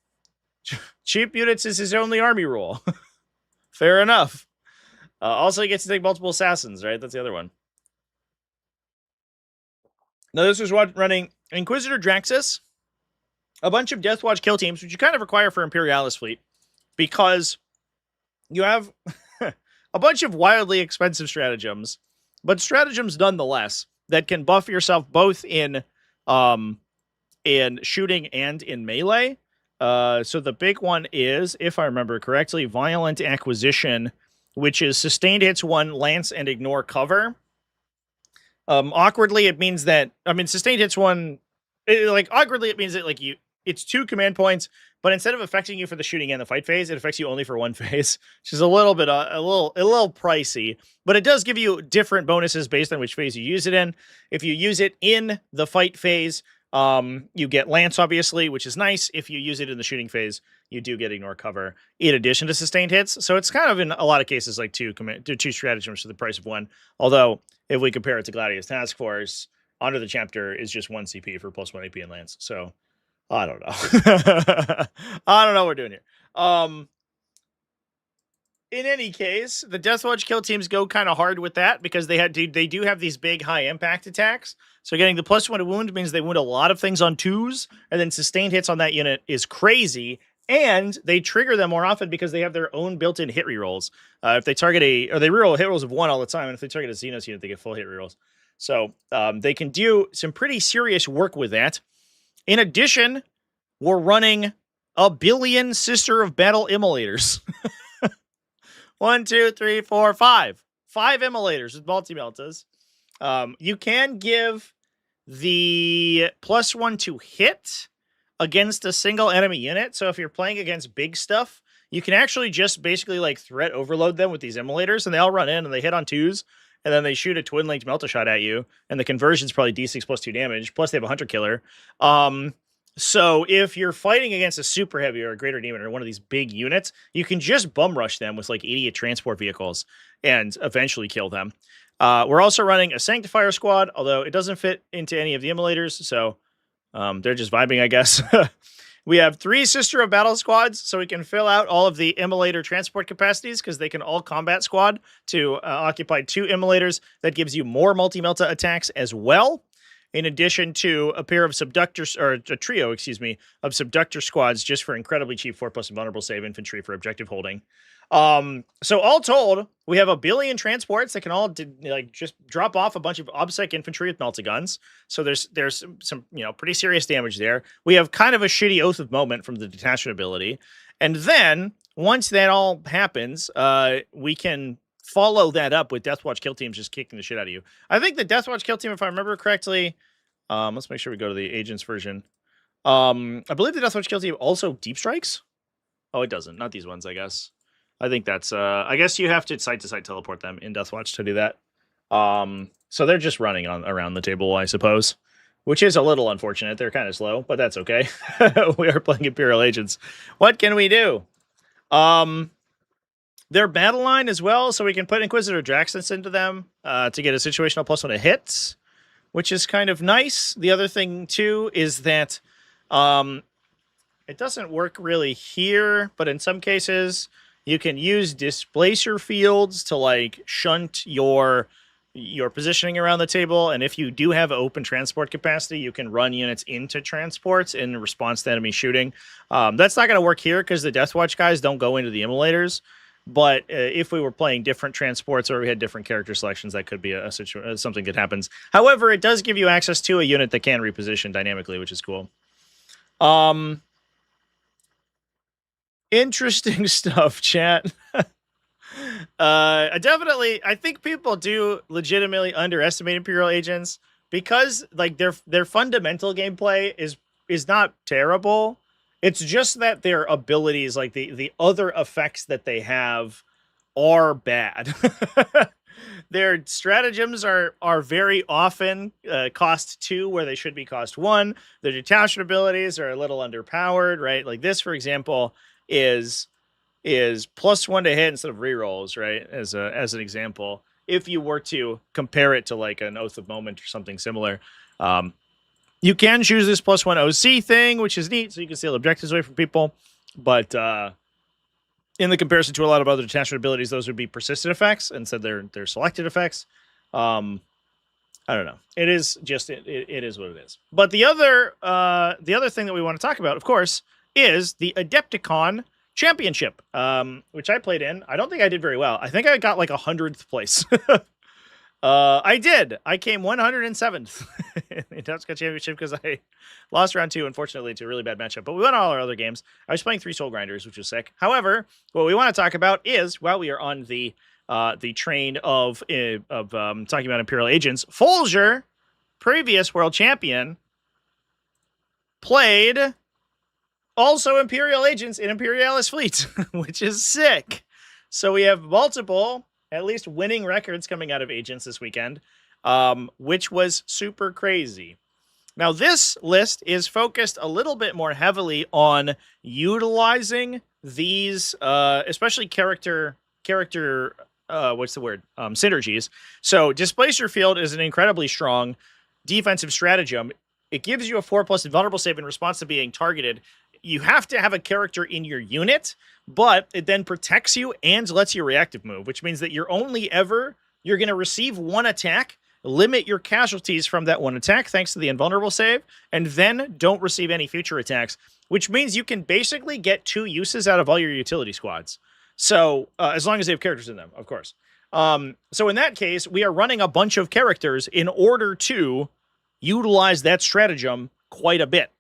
Cheap units is his only army rule. Fair enough. Also, he gets to take multiple assassins, right? That's the other one. Now, this was running Inquisitor Draxus, a bunch of Deathwatch kill teams, which you kind of require for Imperialis Fleet, because you have a bunch of wildly expensive stratagems, but stratagems nonetheless that can buff yourself both in shooting and in melee. So the big one is, if I remember correctly, Violent Acquisition, which is sustained hits 1, lance, and ignore cover. Awkwardly, it means that, sustained hits 1, awkwardly, it means that, it's 2 command points, but instead of affecting you for the shooting and the fight phase, it affects you only for 1 phase, which is a little bit, a little pricey, but it does give you different bonuses based on which phase you use it in. If you use it in the fight phase, you get lance, obviously, which is nice. If you use it in the shooting phase, you do get ignore cover in addition to sustained hits. So it's kind of, in a lot of cases, like two stratagems for the price of 1. Although, if we compare it to Gladius Task Force, Honor the Chapter is just 1 CP for +1 AP and lance. So I don't know. I don't know what we're doing here. In any case, the Deathwatch kill teams go kind of hard with that because they do have these big high impact attacks. So getting the +1 to wound means they wound a lot of things on 2s, and then sustained hits on that unit is crazy. And they trigger them more often because they have their own built-in hit rerolls. If they target they reroll hit rolls of 1 all the time, and if they target a Xenos unit, they get full hit rerolls. So they can do some pretty serious work with that. In addition, we're running a billion Sister of Battle immolators. 1, 2, 3, 4, 5. 5 immolators with multi-meltas. You can give the +1 to hit against a single enemy unit. So if you're playing against big stuff, you can actually just basically threat overload them with these immolators, and they all run in and they hit on 2s, and then they shoot a twin-linked melta shot at you, and the conversion's probably D6 +2 damage, plus they have a hunter killer. So if you're fighting against a super heavy or a greater demon or one of these big units, you can just bum rush them with idiot transport vehicles and eventually kill them. We're also running a Sanctifier squad, although it doesn't fit into any of the immolators, so they're just vibing, I guess. We have 3 Sister of Battle squads, so we can fill out all of the immolator transport capacities, because they can all combat squad to occupy 2 immolators. That gives you more multi-melta attacks as well, in addition to a pair of subductors, or a trio, excuse me, of subductor squads just for incredibly cheap 4+ invulnerable save infantry for objective holding. So all told, we have 1 billion transports that can all just drop off a bunch of obsec infantry with melta guns. So there's some pretty serious damage there. We have kind of a shitty Oath of Moment from the detachment ability, and then once that all happens, we can follow that up with Deathwatch kill teams just kicking the shit out of you. I think the Deathwatch kill team, if I remember correctly, let's make sure we go to the agents version. I believe the Deathwatch kill team also deep strikes. Oh, it doesn't. Not these ones, I guess. I think that's, I guess you have to site-to-site teleport them in Deathwatch to do that. So they're just running around the table, I suppose, which is a little unfortunate. They're kind of slow, but that's okay. We are playing Imperial agents. What can we do? Their battle line as well, so we can put Inquisitor Draxus into them to get a situational +1 to hits, which is kind of nice. The other thing, too, is that it doesn't work really here, but in some cases, you can use displacer fields to like shunt your positioning around the table, and if you do have open transport capacity, you can run units into transports in response to enemy shooting. That's not going to work here because the Deathwatch guys don't go into the immolators. But if we were playing different transports or we had different character selections, that could be something that happens. However, it does give you access to a unit that can reposition dynamically, which is cool. Interesting stuff, chat. I think people do legitimately underestimate Imperial agents because like their fundamental gameplay is not terrible. It's just that their abilities, like the other effects that they have, are bad. Their stratagems are very often cost 2 where they should be cost 1. Their detachment abilities are a little underpowered, right? Like this, for example, is +1 to hit instead of rerolls, right? As an example, if you were to compare it to like an Oath of Moment or something similar, you can choose this +1 OC thing, which is neat, so you can steal objectives away from people. But in the comparison to a lot of other detachment abilities, those would be persistent effects instead they're selected effects. I don't know. It is just it is what it is. But the other thing that we want to talk about, of course, is the Adepticon Championship, which I played in. I don't think I did very well. I think I got like 100th place. I did. I came 107th in the Adepticon Championship because I lost round 2, unfortunately, to a really bad matchup. But we won all our other games. I was playing 3 Soul Grinders, which was sick. However, what we want to talk about is, while we are on the train of talking about Imperial agents, Folger, previous world champion, played also Imperial agents in Imperialis fleet, which is sick. So we have multiple, at least winning records coming out of agents this weekend, which was super crazy. Now, this list is focused a little bit more heavily on utilizing these, especially character synergies. So Displacer Field is an incredibly strong defensive stratagem. It gives you a 4+ invulnerable save in response to being targeted. You have to have a character in your unit, but it then protects you and lets you reactive move, which means that you're going to receive 1 attack, limit your casualties from that 1 attack thanks to the invulnerable save, and then don't receive any future attacks, which means you can basically get 2 uses out of all your utility squads. So, as long as they have characters in them, of course. So in that case, we are running a bunch of characters in order to utilize that stratagem quite a bit.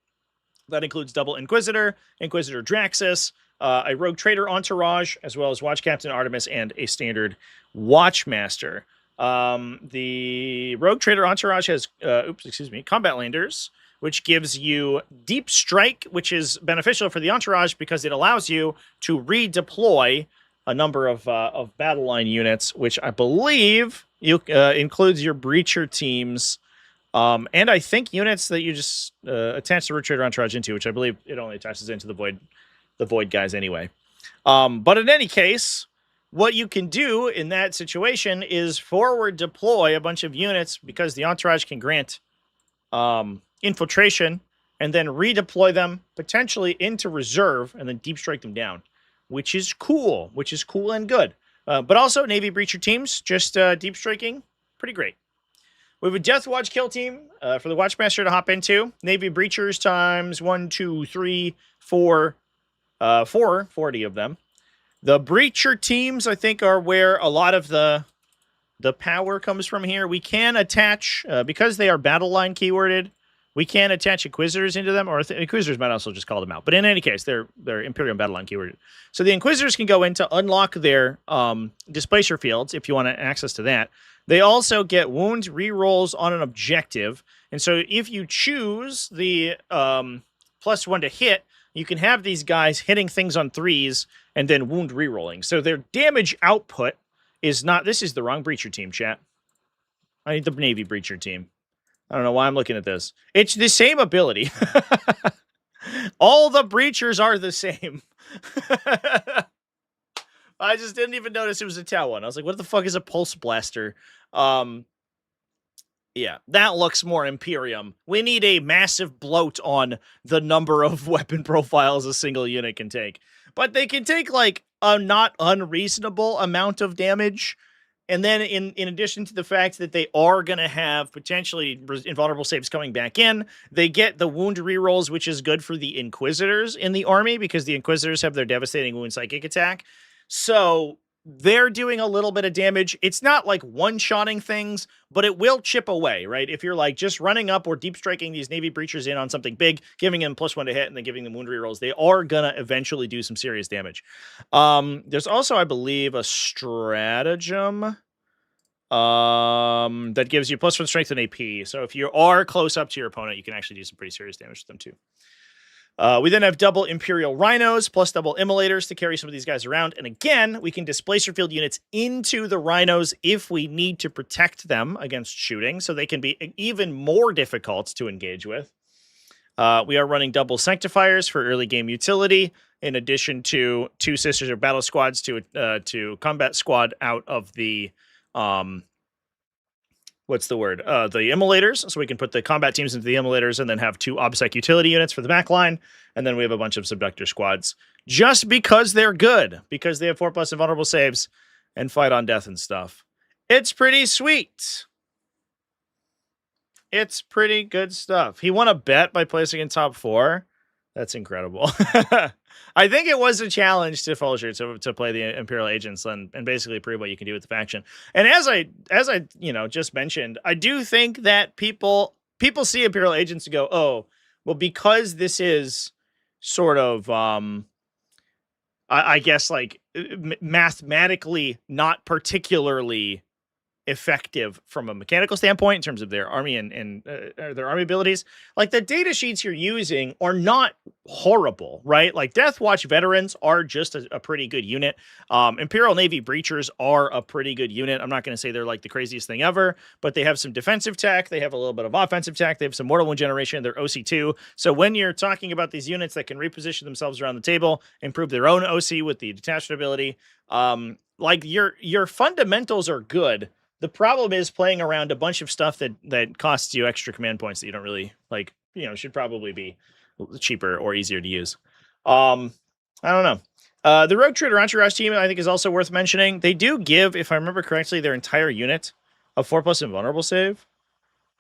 That includes double Inquisitor, Inquisitor Draxus, a Rogue Trader entourage, as well as Watch Captain Artemis and a standard Watchmaster. The Rogue Trader entourage has, Combat Landers, which gives you Deep Strike, which is beneficial for the entourage because it allows you to redeploy a number of battle line units, which I believe includes your Breacher teams. And I think units that you just attach the Rogue Trader entourage into, which I believe it only attaches into the Void guys anyway. But in any case, what you can do in that situation is forward deploy a bunch of units because the entourage can grant infiltration, and then redeploy them potentially into reserve and then deep strike them down, which is cool and good. But also Navy breacher teams, just deep striking, pretty great. We have a Death Watch kill team for the Watchmaster to hop into. Navy breachers times 1, 2, 3, 4, 40 of them. The breacher teams, I think, are where a lot of the power comes from here. We can attach, because they are battle line keyworded, we can attach Inquisitors into them, or Inquisitors might also just call them out. But in any case, they're Imperial battle line keyworded. So the Inquisitors can go in to unlock their displacer fields if you want access to that. They also get wounds rerolls on an objective. And so if you choose the +1 to hit, you can have these guys hitting things on 3s and then wound rerolling. So their damage output is not... This is the wrong breacher team, chat. I need the Navy breacher team. I don't know why I'm looking at this. It's the same ability. All the breachers are the same. I just didn't even notice it was a Tau one. I was like, what the fuck is a Pulse Blaster? Yeah, that looks more Imperium. We need a massive bloat on the number of weapon profiles a single unit can take. But they can take, like, a not unreasonable amount of damage. And then in addition to the fact that they are going to have potentially invulnerable saves coming back in, they get the wound rerolls, which is good for the Inquisitors in the army, because the Inquisitors have their devastating wound psychic attack. So they're doing a little bit of damage. It's not like one-shotting things, but it will chip away, right? If you're like just running up or deep striking these Navy breachers in on something big, giving them +1 to hit and then giving them wound rerolls, they are gonna eventually do some serious damage. There's also, I believe, a stratagem that gives you +1 strength and AP. So if you are close up to your opponent, you can actually do some pretty serious damage to them too. We then have double Imperial Rhinos plus double Immolators to carry some of these guys around. And again, we can displacer field units into the Rhinos if we need to protect them against shooting, so they can be even more difficult to engage with. We are running double Sanctifiers for early game utility, in addition to 2 Sisters or Battle Squads to Combat Squad out of the... what's the word? The Immolators. So we can put the combat teams into the Immolators and then have 2 OBSEC utility units for the back line. And then we have a bunch of Subductor squads just because they're good, because they have 4+ invulnerable saves and fight on death and stuff. It's pretty sweet. It's pretty good stuff. He won a bet by placing in top 4. That's incredible. I think it was a challenge to Folger to play the Imperial agents and basically prove what you can do with the faction. And as I just mentioned, I do think that people see Imperial agents and go, oh, well, because this is sort of I guess like mathematically not particularly effective from a mechanical standpoint in terms of their army and their army abilities. Like, the data sheets you're using are not horrible, right? Like, Death Watch veterans are just a pretty good unit. Imperial Navy breachers are a pretty good unit. I'm not going to say they're like the craziest thing ever, but they have some defensive tech. They have a little bit of offensive tech. They have some mortal wound generation. They're OC2. So when you're talking about these units that can reposition themselves around the table, improve their own OC with the detachment ability, like your fundamentals are good. The problem is playing around a bunch of stuff that costs you extra command points that you don't really like, should probably be cheaper or easier to use. I don't know. The Rogue Trader Entourage team, I think, is also worth mentioning. They do give, if I remember correctly, their entire unit a 4+ invulnerable save.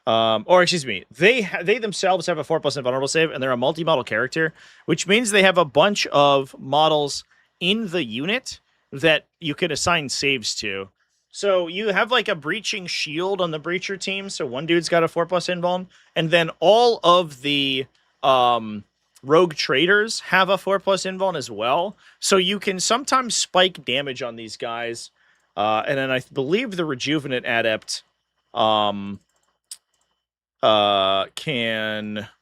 Or excuse me, they themselves have a 4+ invulnerable save, and they're a multi-model character, which means they have a bunch of models in the unit that you could assign saves to. So you have like a breaching shield on the breacher team. So one dude's got a 4+ invuln, and then all of the rogue traders have a 4+ invuln as well. So you can sometimes spike damage on these guys. And then I believe the rejuvenate adept can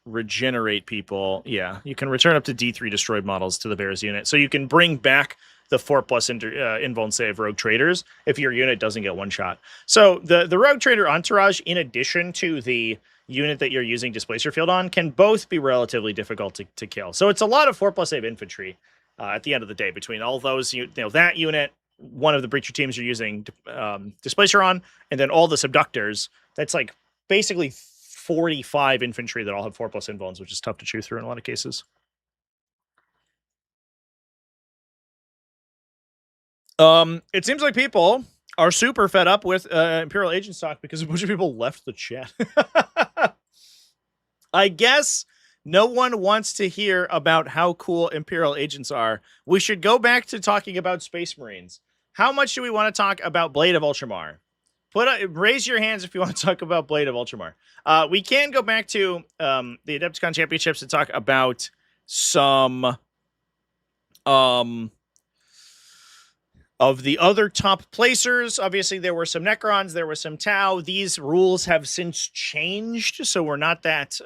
regenerate people. Yeah, you can return up to D3 destroyed models to the Bears unit. So you can bring back the 4+ invuln save rogue traders if your unit doesn't get one shot. So the rogue trader entourage, in addition to the unit that you're using displacer field on, can both be relatively difficult to kill. So it's a lot of 4+ save infantry at the end of the day between all those, that unit, one of the breacher teams you're using displacer on, and then all the subductors. That's like basically 45 infantry that all have 4+ invulns, which is tough to chew through in a lot of cases. It seems like people are super fed up with Imperial Agent stock because a bunch of people left the chat. I guess no one wants to hear about how cool Imperial agents are. We should go back to talking about Space Marines. How much do we want to talk about Blade of Ultramar? Raise your hands if you want to talk about Blade of Ultramar. We can go back to the Adepticon Championships to talk about some of the other top placers. Obviously, there were some Necrons, there was some Tau. These rules have since changed, so we're not that,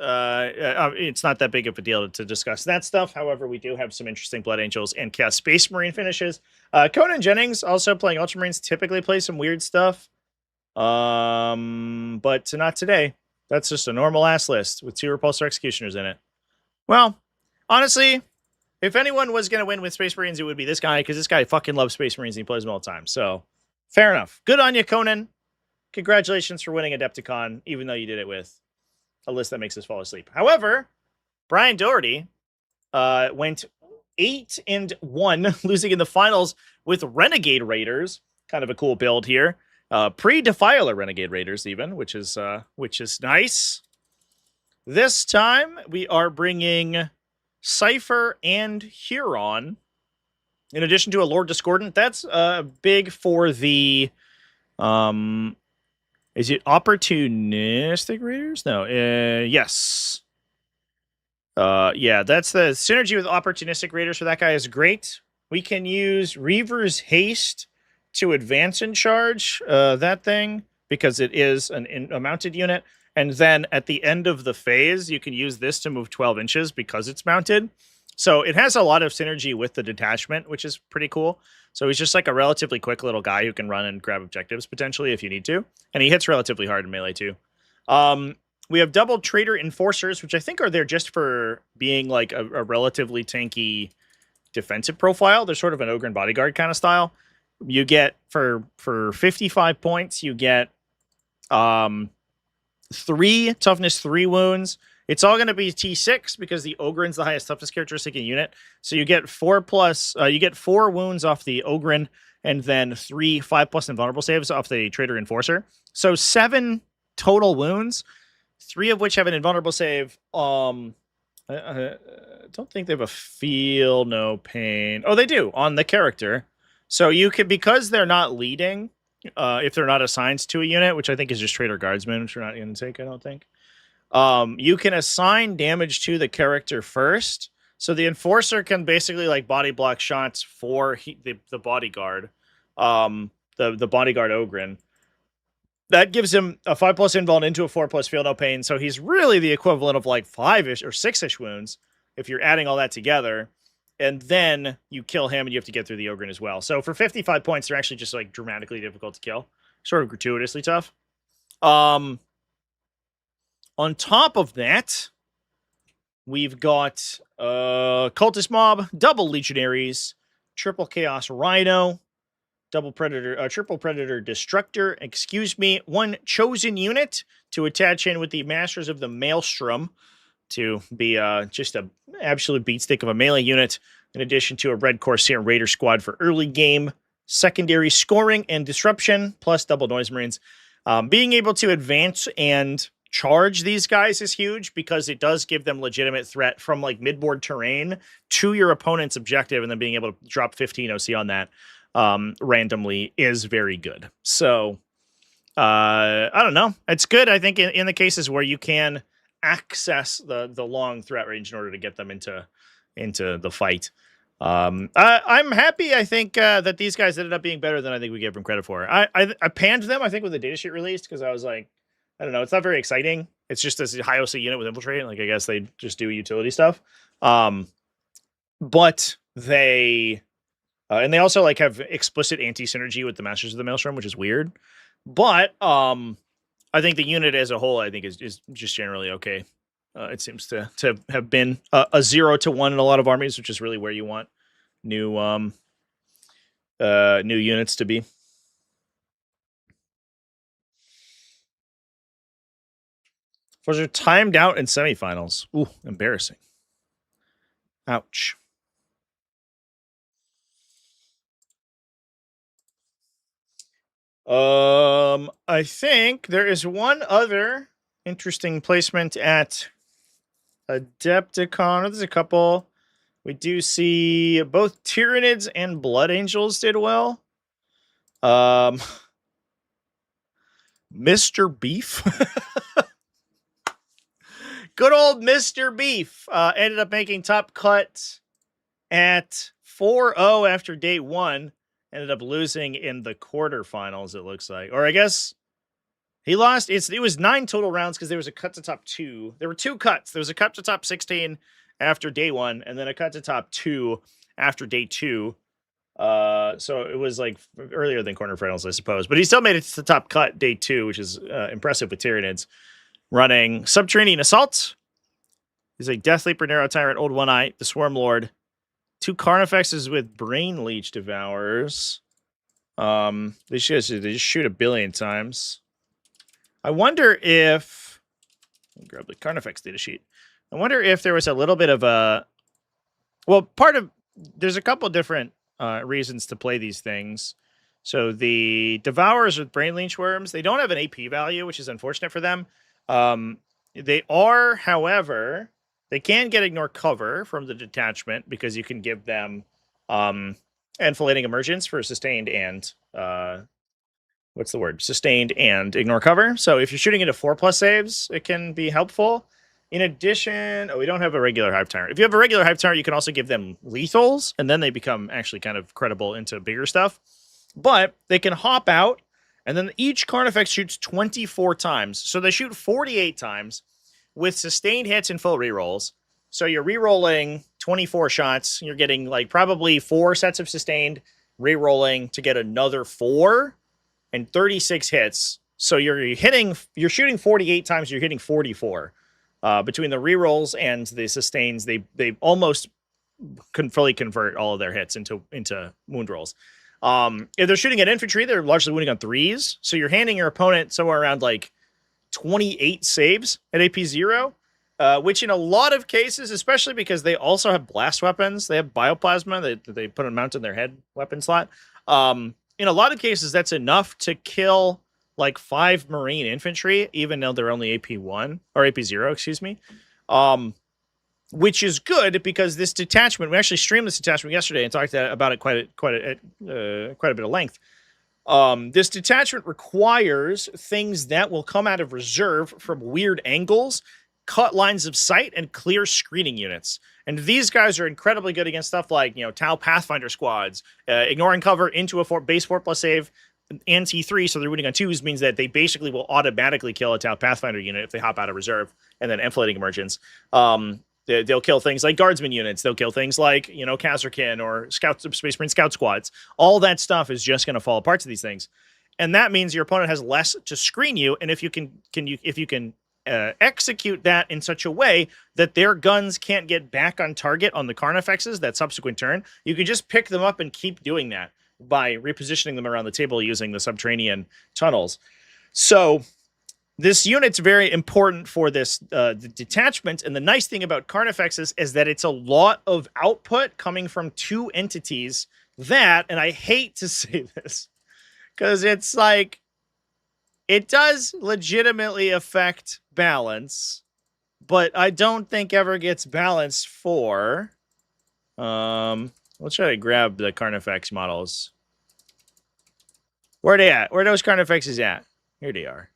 it's not that big of a deal to discuss that stuff. However, we do have some interesting Blood Angels and Chaos Space Marine finishes. Conan Jennings, also playing Ultramarines, typically plays some weird stuff. But not today. That's just a normal-ass list with 2 Repulsor Executioners in it. Well, honestly, if anyone was going to win with Space Marines, it would be this guy, because this guy fucking loves Space Marines and he plays them all the time. So, fair enough. Good on you, Conan. Congratulations for winning Adepticon, even though you did it with a list that makes us fall asleep. However, Brian Doherty went 8-1, losing in the finals with Renegade Raiders. Kind of a cool build here. Pre-Defiler Renegade Raiders, even, which is nice. This time, we are bringing Cypher and Huron, in addition to a Lord Discordant. That's big for the, is it Opportunistic Raiders? No, yes. Yeah, that's the synergy with Opportunistic Raiders for that guy is great. We can use Reaver's Haste to advance and charge that thing, because it is a mounted unit. And then at the end of the phase, you can use this to move 12 inches because it's mounted. So it has a lot of synergy with the detachment, which is pretty cool. So he's just like a relatively quick little guy who can run and grab objectives potentially if you need to. And he hits relatively hard in melee too. We have double Traitor Enforcers, which I think are there just for being like a relatively tanky defensive profile. They're sort of an Ogre and Bodyguard kind of style. You get, for 55 points, you get 3 toughness, 3 wounds. It's all going to be T6 because the Ogren's the highest toughness characteristic in unit. So you get 4+, you get 4 wounds off the Ogren, and then 3 5+ invulnerable saves off the Traitor Enforcer. So 7 total wounds, 3 of which have an invulnerable save. I don't think they have a feel no pain. Oh, they do on the character. So you could, because they're not leading, if they're not assigned to a unit, which I think is just Traitor Guardsman, which we're not going to take, I don't think. You can assign damage to the character first. So the Enforcer can basically like body block shots for the Bodyguard, the Bodyguard Ogren. That gives him a 5+ invuln into a 4+ feel no pain. So he's really the equivalent of like 5-ish or 6-ish wounds if you're adding all that together. And then you kill him and you have to get through the Ogren as well. So for 55 points, they're actually just like dramatically difficult to kill. Sort of gratuitously tough. On top of that, we've got Cultist Mob, double Legionaries, triple Chaos Rhino, double Predator, triple Predator Destructor, 1 chosen unit to attach in with the Masters of the Maelstrom to be just an absolute beatstick of a melee unit, in addition to a Red Corsair Raider squad for early game, secondary scoring and disruption, plus double Noise Marines. Being able to advance and charge these guys is huge because it does give them legitimate threat from like midboard terrain to your opponent's objective, and then being able to drop 15 OC on that randomly is very good. So I don't know. It's good, I think, in the cases where you can access the long threat range in order to get them into the fight. I'm happy, I think, that these guys ended up being better than I think we gave them credit for. I panned them, I think, when the datasheet released, because I was like, I don't know, it's not very exciting. It's just this high OC unit with Infiltrate. Like, I guess they just do utility stuff. But they... and they also like have explicit anti-synergy with the Masters of the Maelstrom, which is weird. But I think the unit as a whole, I think, is just generally okay. It seems to have been a 0 to 1 in a lot of armies, which is really where you want new units to be. Folger timed out in semifinals. Ooh, embarrassing. Ouch. I think there is one other interesting placement at Adepticon. There's a couple. We do see both Tyranids and Blood Angels did well. Mr. Beef. Good old Mr. Beef ended up making top cut at 4-0 after day 1. Ended up losing in the quarterfinals, it looks like. Or I guess he lost. It was 9 total rounds because there was a cut to top 2. There were 2 cuts. There was a cut to top 16 after day 1, and then a cut to top 2 after day 2. So it was like earlier than quarterfinals, I suppose. But he still made it to the top cut day 2, which is impressive with Tyranids. Running Subterranean Assault. He's a Death Leaper, Narrow Tyrant, Old One-Eye, the Swarm Lord. 2 Carnifexes with Brain Leech Devourers. They just shoot a billion times. I wonder if... Let me grab the Carnifex data sheet. I wonder if there was a little bit of a... Well, there's a couple different reasons to play these things. So the Devourers with Brain Leech Worms, they don't have an AP value, which is unfortunate for them. They are, however... They can get Ignore Cover from the detachment because you can give them Enfilading Emergence for sustained and what's the word? Sustained and Ignore Cover. So if you're shooting into 4+ saves, it can be helpful. In addition, we don't have a regular Hive Tyrant. If you have a regular Hive Tyrant, you can also give them lethals, and then they become actually kind of credible into bigger stuff. But they can hop out, and then each Carnifex shoots 24 times. So they shoot 48 times. With sustained hits and full rerolls. So you're rerolling 24 shots. You're getting like probably 4 sets of sustained, rerolling to get another 4 and 36 hits. So you're shooting 48 times, you're hitting 44. Between the rerolls and the sustains, they almost can fully convert all of their hits into wound rolls. If they're shooting at infantry, they're largely wounding on 3s. So you're handing your opponent somewhere around like 28 saves at AP 0, which in a lot of cases, especially because they also have blast weapons, they have bioplasma that they put on mount in their head weapon slot. In a lot of cases, that's enough to kill like 5 Marine infantry, even though they're only AP 1 or AP 0, excuse me. Which is good because this detachment, we actually streamed this detachment yesterday and talked about it quite a bit of length. This detachment requires things that will come out of reserve from weird angles, cut lines of sight, and clear screening units. And these guys are incredibly good against stuff like, Tau Pathfinder squads, ignoring cover into a base 4+ save, and T3, so they're winning on 2s, means that they basically will automatically kill a Tau Pathfinder unit if they hop out of reserve, and then Enfilading Emergence. They'll kill things like Guardsman units. They'll kill things like, Kazarkin or Space Marine Scout squads. All that stuff is just going to fall apart to these things. And that means your opponent has less to screen you. And if you can execute that in such a way that their guns can't get back on target on the Carnifexes that subsequent turn, you can just pick them up and keep doing that by repositioning them around the table using the subterranean tunnels. So this unit's very important for this the detachment, and the nice thing about Carnifexes is that it's a lot of output coming from 2 entities that, and I hate to say this, because it's like, it does legitimately affect balance, but I don't think ever gets balanced for, let's try to grab the Carnifex models. Where are they at? Where are those Carnifexes at? Here they are.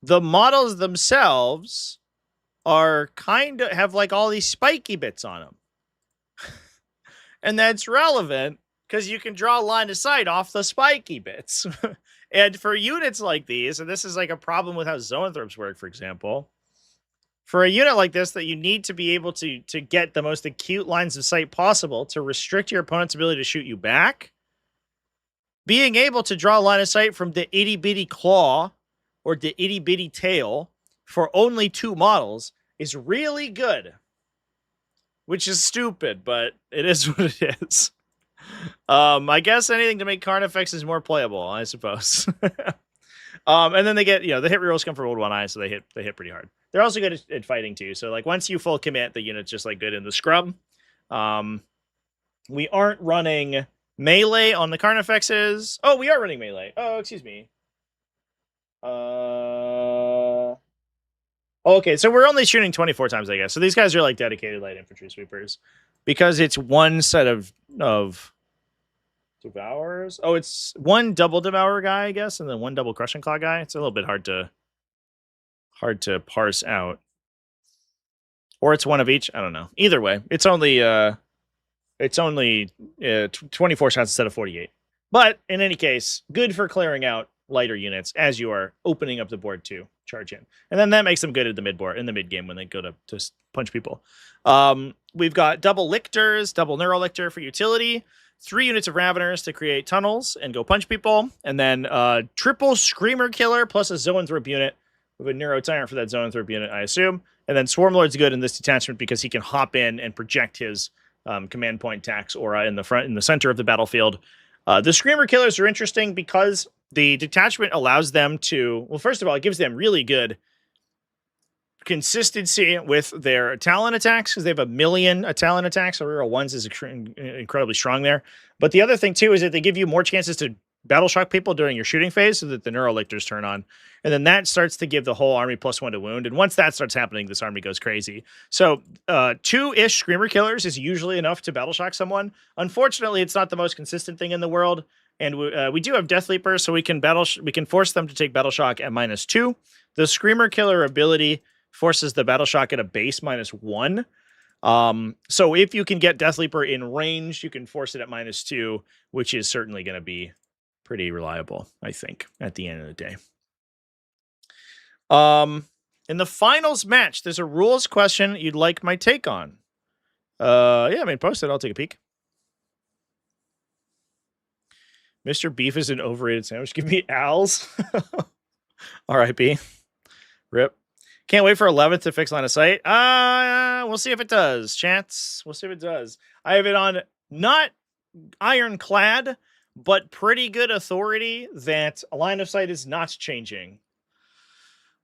The models themselves are have like all these spiky bits on them. And that's relevant because you can draw a line of sight off the spiky bits. And for units like these, and this is like a problem with how zoanthropes work, for example, for a unit like this that you need to be able to get the most acute lines of sight possible to restrict your opponent's ability to shoot you back, being able to draw a line of sight from the itty-bitty claw or the itty-bitty tail for only 2 models is really good. Which is stupid, but it is what it is. I guess anything to make Carnifexes more playable, I suppose. And then they get, the hit rerolls come from Old One Eye, so they hit pretty hard. They're also good at fighting too. So like once you full commit, the unit's just like good in the scrub. We aren't running melee on the Carnifexes. Oh, we are running melee. Oh, excuse me. Okay, so we're only shooting 24 times, I guess. So these guys are like dedicated light infantry sweepers because it's one set of devours. Oh, it's one double devourer guy, I guess, and then one double crushing claw guy. It's a little bit hard to parse out. Or it's one of each. I don't know. Either way, it's only 24 shots instead of 48. But in any case, good for clearing out lighter units as you are opening up the board to charge in. And then that makes them good at the mid-board, in the mid-game when they go to punch people. We've got double lictors, double neurolictor for utility, 3 units of raveners to create tunnels and go punch people, and then triple screamer killer plus a zoanthrope unit with a neuro tyrant for that zoanthrope unit, I assume. And then Swarmlord's good in this detachment because he can hop in and project his command point tax aura in the center of the battlefield. The Screamer Killers are interesting because the detachment allows them to, well, first of all, it gives them really good consistency with their talent attacks because they have 1 million talent attacks. So reroll ones is incredibly strong there. But the other thing too is that they give you more chances to battle shock people during your shooting phase so that the neurolictors turn on. And then that starts to give the whole army +1 to wound. And once that starts happening, this army goes crazy. So 2-ish Screamer Killers is usually enough to battle shock someone. Unfortunately, it's not the most consistent thing in the world. And we do have Death Leapers, so we can force them to take battle shock at -2. The Screamer Killer ability forces the battle shock at a base -1. So if you can get Death Leaper in range, you can force it at -2, which is certainly going to be pretty reliable, I think, at the end of the day. In the finals match, there's a rules question you'd like my take on. Yeah, I mean, post it. I'll take a peek. Mr. Beef is an overrated sandwich. Give me Al's. R.I.P. Rip. Can't wait for 11th to fix line of sight. We'll see if it does, chats. We'll see if it does. I have it on not ironclad, but pretty good authority that a line of sight is not changing.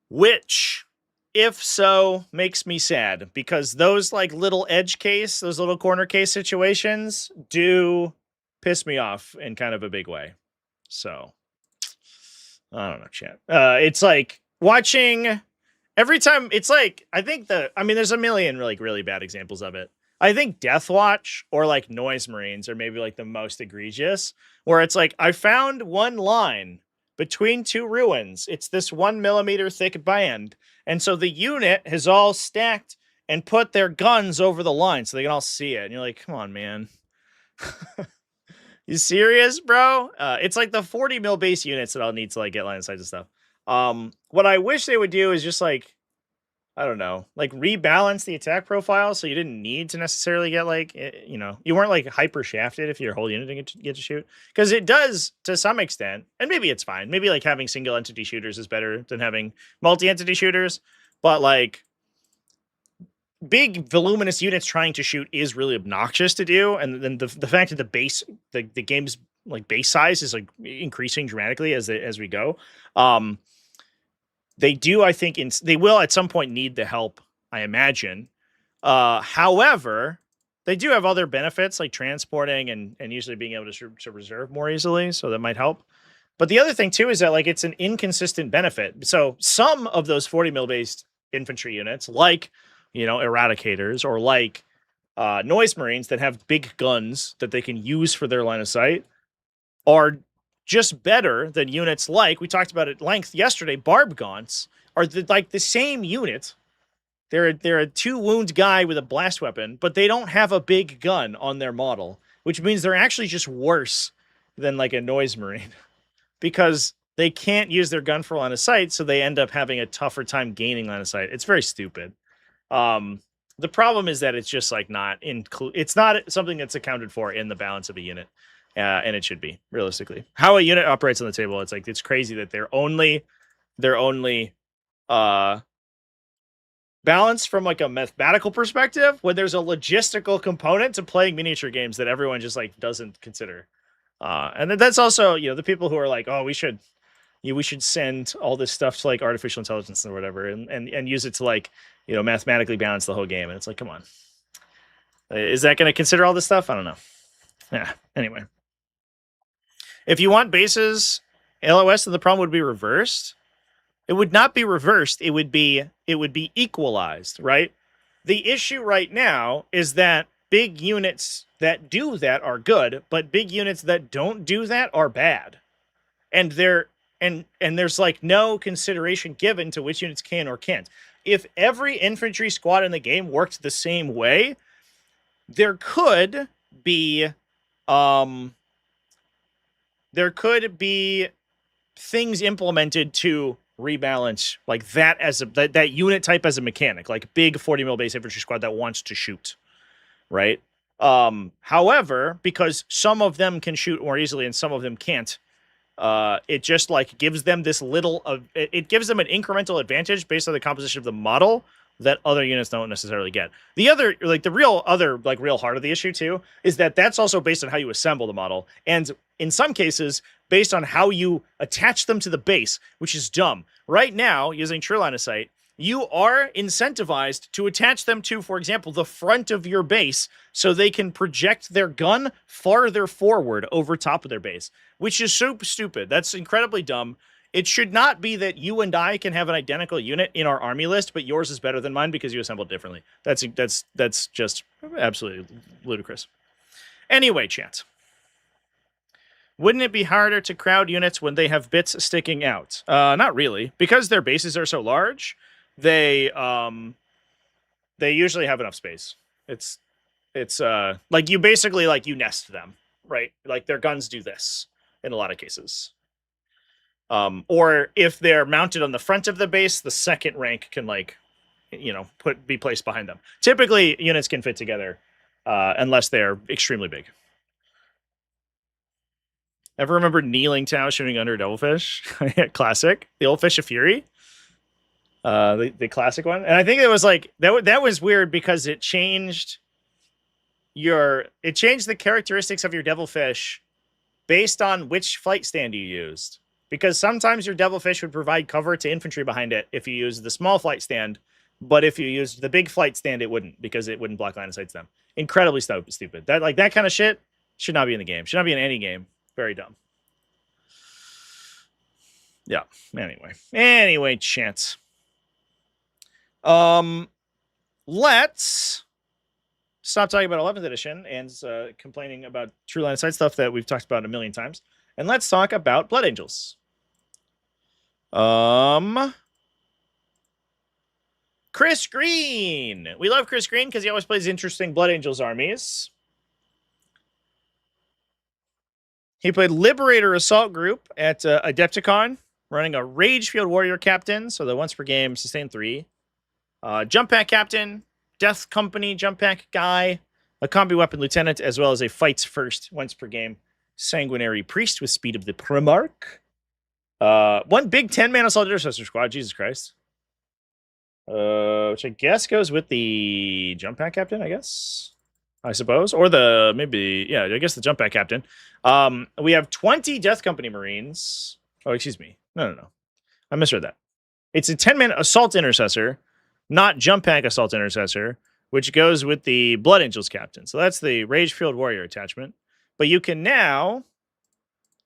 Which, if so, makes me sad because those like little edge case, those little corner case situations do piss me off in kind of a big way. So, I don't know, chat. It's like watching every time. It's like, I think there's a million really bad examples of it. I think Death Watch or like Noise Marines are maybe like the most egregious, where it's like, I found one line between 2 ruins. It's this 1 millimeter thick band. And so the unit has all stacked and put their guns over the line so they can all see it. And you're like, come on, man. You serious, bro? It's like the 40 mil base units that I'll need to like get line of sight and stuff. What I wish they would do is just like, I don't know, like rebalance the attack profile so you didn't need to necessarily get like, you weren't like hyper shafted if your whole unit didn't get to shoot. Because it does to some extent, and maybe it's fine. Maybe like having single entity shooters is better than having multi-entity shooters. But like big voluminous units trying to shoot is really obnoxious to do. And then the fact that the game's like base size is like increasing dramatically as we go. They do, I think, they will at some point need the help, I imagine. However, they do have other benefits like transporting and usually being able to reserve more easily, so that might help. But the other thing too is that like it's an inconsistent benefit. So some of those 40 mil based infantry units, like Eradicators or like Noise Marines that have big guns that they can use for their line of sight, are just better than units like, we talked about at length yesterday, Barb Gaunts are the same unit. They're a 2 wound guy with a blast weapon, but they don't have a big gun on their model, which means they're actually just worse than like a Noise Marine because they can't use their gun for line of sight, so they end up having a tougher time gaining line of sight. It's very stupid. The problem is that it's just like it's not something that's accounted for in the balance of a unit. And it should be, realistically. How a unit operates on the table, it's like, it's crazy that they're only balanced from like a mathematical perspective when there's a logistical component to playing miniature games that everyone just like doesn't consider. And then that's also, the people who are like, oh, we should, we should send all this stuff to like artificial intelligence or whatever, and use it to like mathematically balance the whole game. And it's like, come on, is that going to consider all this stuff? I don't know. Yeah. Anyway, if you want bases LOS, then the problem would be reversed. It would not be reversed. It would be equalized, right? The issue right now is that big units that do that are good, but big units that don't do that are bad. And there's like no consideration given to which units can or can't. If every infantry squad in the game worked the same way, there could be things implemented to rebalance like that as that unit type as a mechanic, like big 40 mil base infantry squad that wants to shoot, right? However, because some of them can shoot more easily and some of them can't, it just like gives them this it gives them an incremental advantage based on the composition of the model that other units don't necessarily get. The other, like the real heart of the issue too, is that that's also based on how you assemble the model. And in some cases, based on how you attach them to the base, which is dumb. Right now, using True Line of Sight, you are incentivized to attach them to, for example, the front of your base so they can project their gun farther forward over top of their base, which is so stupid. That's incredibly dumb. It should not be that you and I can have an identical unit in our army list, but yours is better than mine because you assembled differently. That's just absolutely ludicrous. Anyway, chat. Wouldn't it be harder to crowd units when they have bits sticking out? Not really, because their bases are so large. They usually have enough space. It's like you basically like you nest them, right? Like their guns do this in a lot of cases. Or if they're mounted on the front of the base, the second rank can like, be placed behind them. Typically, units can fit together, unless they're extremely big. Ever remember Kneeling Tau shooting under Devilfish? Classic. The old Fish of Fury. The classic one. And I think it was like that was weird because it changed the characteristics of your Devilfish based on which flight stand you used. Because sometimes your Devilfish would provide cover to infantry behind it if you used the small flight stand, but if you used the big flight stand, it wouldn't, because it wouldn't block line of sight to them. Incredibly stupid. That kind of shit should not be in the game. Should not be in any game. Very dumb. Yeah. Anyway, chance. Let's stop talking about 11th edition and complaining about True Line of Sight stuff that we've talked about a million times, and let's talk about Blood Angels. Chris Green. We love Chris Green because he always plays interesting Blood Angels armies. He played Liberator Assault Group at Adepticon, running a Rage Field Warrior Captain, so the once per game sustain 3. Jump Pack Captain, Death Company Jump Pack Guy, a Combi Weapon Lieutenant, as well as a Fights First once per game Sanguinary Priest with Speed of the Primarch. One big 10-man Assault Intercessor squad, Jesus Christ. Which I guess goes with the Jump Pack Captain, I guess. I suppose. Or I guess the Jump Pack Captain. We have 20 Death Company Marines. Oh, excuse me. No. I misread that. It's a 10-man Assault Intercessor, not Jump Pack Assault Intercessor, which goes with the Blood Angels Captain. So that's the Rage Field Warrior attachment. But you can now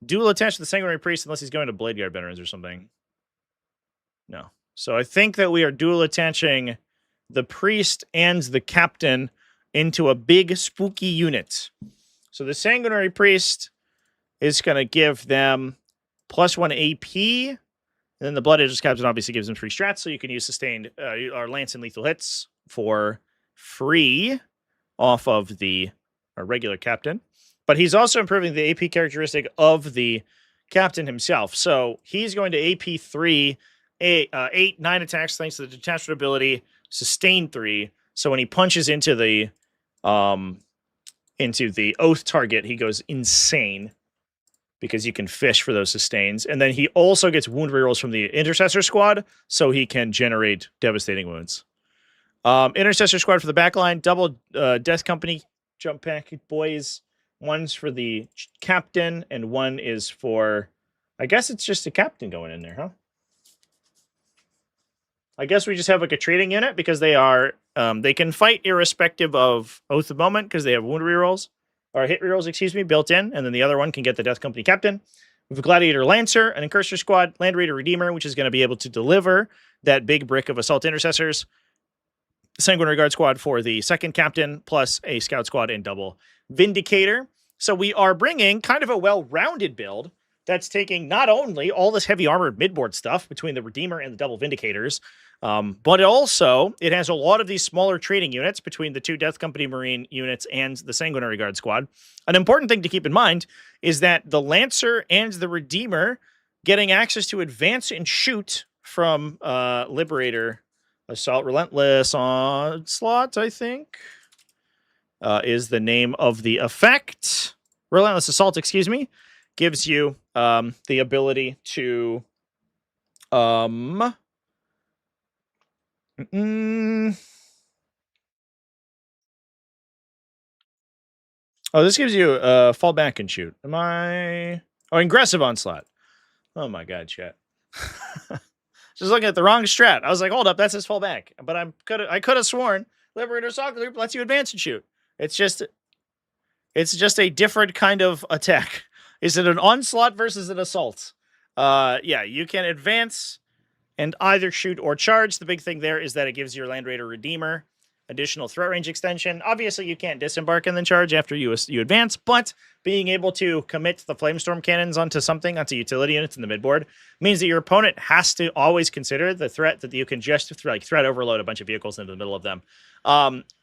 dual attach to the Sanguinary Priest unless he's going to Blade Guard Veterans or something. No. So I think that we are dual attaching the Priest and the Captain into a big spooky unit. So the Sanguinary Priest is going to give them +1 AP. And then the Blood Angels Captain obviously gives them free strats, so you can use sustained or lance and lethal hits for free off of the regular Captain. But he's also improving the AP characteristic of the Captain himself. So he's going to AP 3, 8, 9 attacks thanks to the detachment ability, sustain 3. So when he punches into the oath target, he goes insane because you can fish for those sustains. And then he also gets wound rerolls from the Intercessor squad, so he can generate devastating wounds. Intercessor squad for the backline, double Death Company Jump Pack boys. One's for the Captain, and one is for I guess it's just a captain going in there, huh? I guess we just have like a trading unit because they are they can fight irrespective of Oath of Moment because they have wound rerolls or hit rerolls, excuse me, built in, and then the other one can get the Death Company Captain. We have a Gladiator Lancer, an Incursor Squad, Land Raider Redeemer, which is going to be able to deliver that big brick of Assault Intercessors, Sanguinary Guard Squad for the second Captain, plus a Scout Squad and double Vindicator. So we are bringing kind of a well-rounded build that's taking not only all this heavy armored midboard stuff between the Redeemer and the double Vindicators, but also it has a lot of these smaller trading units between the two Death Company Marine units and the Sanguinary Guard Squad. An important thing to keep in mind is that the Lancer and the Redeemer getting access to advance and shoot from Liberator Assault Relentless Onslaught, I think, is the name of the effect. Relentless Assault, excuse me, gives you the ability to oh, this gives you fall back and shoot. Am I? Oh, aggressive onslaught. Oh my god, chat. Just looking at the wrong strat. I was like, hold up, that says fall back. But I could have sworn Liberator Assault Group lets you advance and shoot. It's just a different kind of attack. Is it an onslaught versus an assault? Yeah, you can advance and either shoot or charge. The big thing there is that it gives your Land Raider Redeemer additional threat range extension. Obviously, you can't disembark and then charge after you advance, but being able to commit the Flamestorm cannons onto utility units in the midboard, means that your opponent has to always consider the threat that you can just threat overload a bunch of vehicles into the middle of them.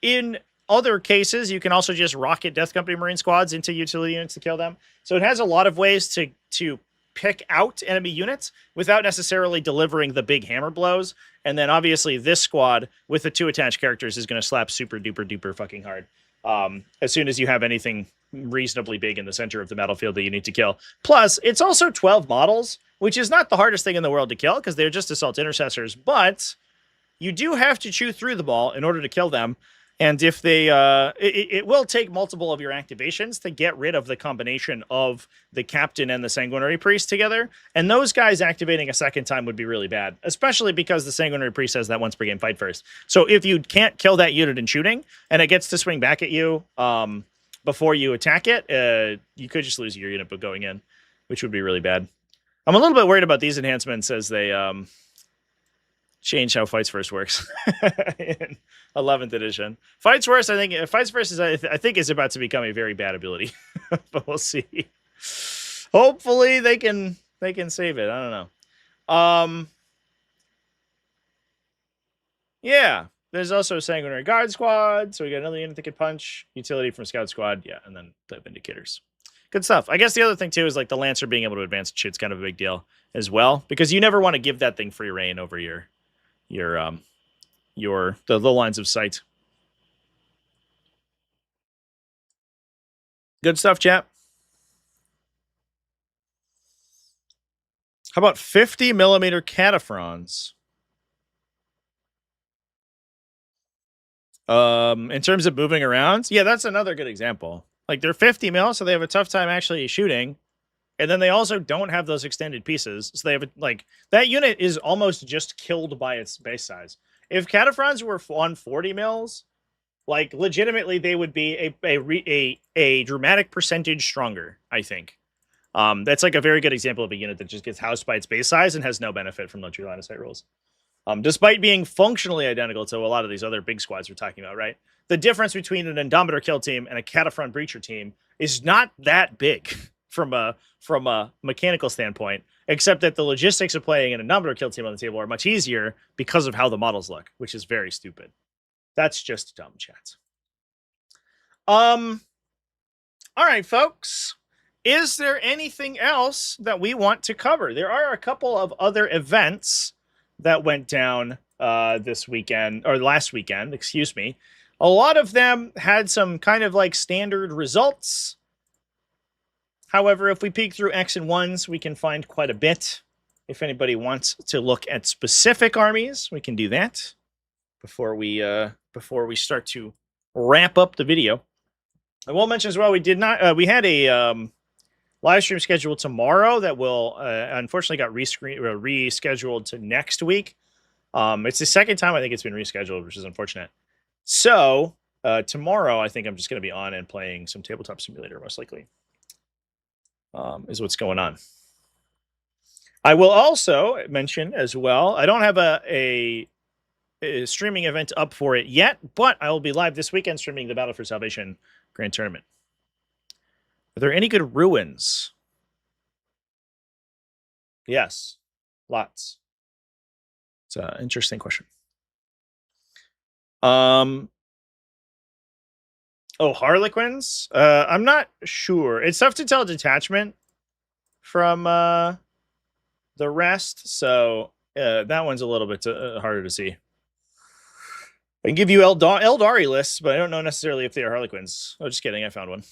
In other cases, you can also just rocket Death Company Marine squads into utility units to kill them. So it has a lot of ways to pick out enemy units without necessarily delivering the big hammer blows. And then obviously this squad with the 2 attached characters is going to slap super duper duper fucking hard. As soon as you have anything reasonably big in the center of the battlefield that you need to kill. Plus, it's also 12 models, which is not the hardest thing in the world to kill because they're just assault intercessors, but you do have to chew through the ball in order to kill them. And if they, it will take multiple of your activations to get rid of the combination of the Captain and the Sanguinary Priest together. And those guys activating a second time would be really bad, especially because the Sanguinary Priest has that once per game fight first. So if you can't kill that unit in shooting and it gets to swing back at you before you attack it, you could just lose your unit but going in, which would be really bad. I'm a little bit worried about these enhancements as they change how Fights First works in 11th edition. Fights First, I think is about to become a very bad ability, but we'll see. Hopefully they can save it. I don't know. Yeah, there's also a Sanguinary Guard Squad, so we got another unit that could punch. Utility from Scout Squad, yeah, and then the Vindicators. Good stuff. I guess the other thing too is like the Lancer being able to advance and shoot's kind of a big deal as well, because you never want to give that thing free reign over the lines of sight. Good stuff, chap. How about 50 millimeter cataphrons? In terms of moving around, yeah, that's another good example. Like they're 50 mil, so they have a tough time actually shooting. And then they also don't have those extended pieces. So they have that unit is almost just killed by its base size. If cataphrons were on 40 mils, like legitimately they would be a dramatic percentage stronger, I think. That's like a very good example of a unit that just gets housed by its base size and has no benefit from luxury line of sight rules. Despite being functionally identical to a lot of these other big squads we're talking about, right? The difference between an Indomitor kill team and a Cataphron breacher team is not that big from a mechanical standpoint, except that the logistics of playing an Indomitor kill team on the table are much easier because of how the models look, which is very stupid. That's just dumb, chat. All right, folks. Is there anything else that we want to cover? There are a couple of other events that went down this weekend, or last weekend, excuse me. A lot of them had some kind of like standard results. However, if we peek through X and ones, we can find quite a bit. If anybody wants to look at specific armies, we can do that before we start to wrap up the video. I will mention as well, we had a live stream scheduled tomorrow that will unfortunately got rescheduled to next week. It's the second time I think it's been rescheduled, which is unfortunate. So tomorrow, I think I'm just going to be on and playing some Tabletop Simulator, most likely, is what's going on. I will also mention as well, I don't have a streaming event up for it yet, but I will be live this weekend streaming the Battle for Salvation Grand Tournament. Are there any good ruins? Yes, lots. It's an interesting question. Oh, Harlequins? I'm not sure. It's tough to tell detachment from the rest, so that one's a little bit harder to see. I can give you Eldari lists, but I don't know necessarily if they are Harlequins. Oh, just kidding. I found one.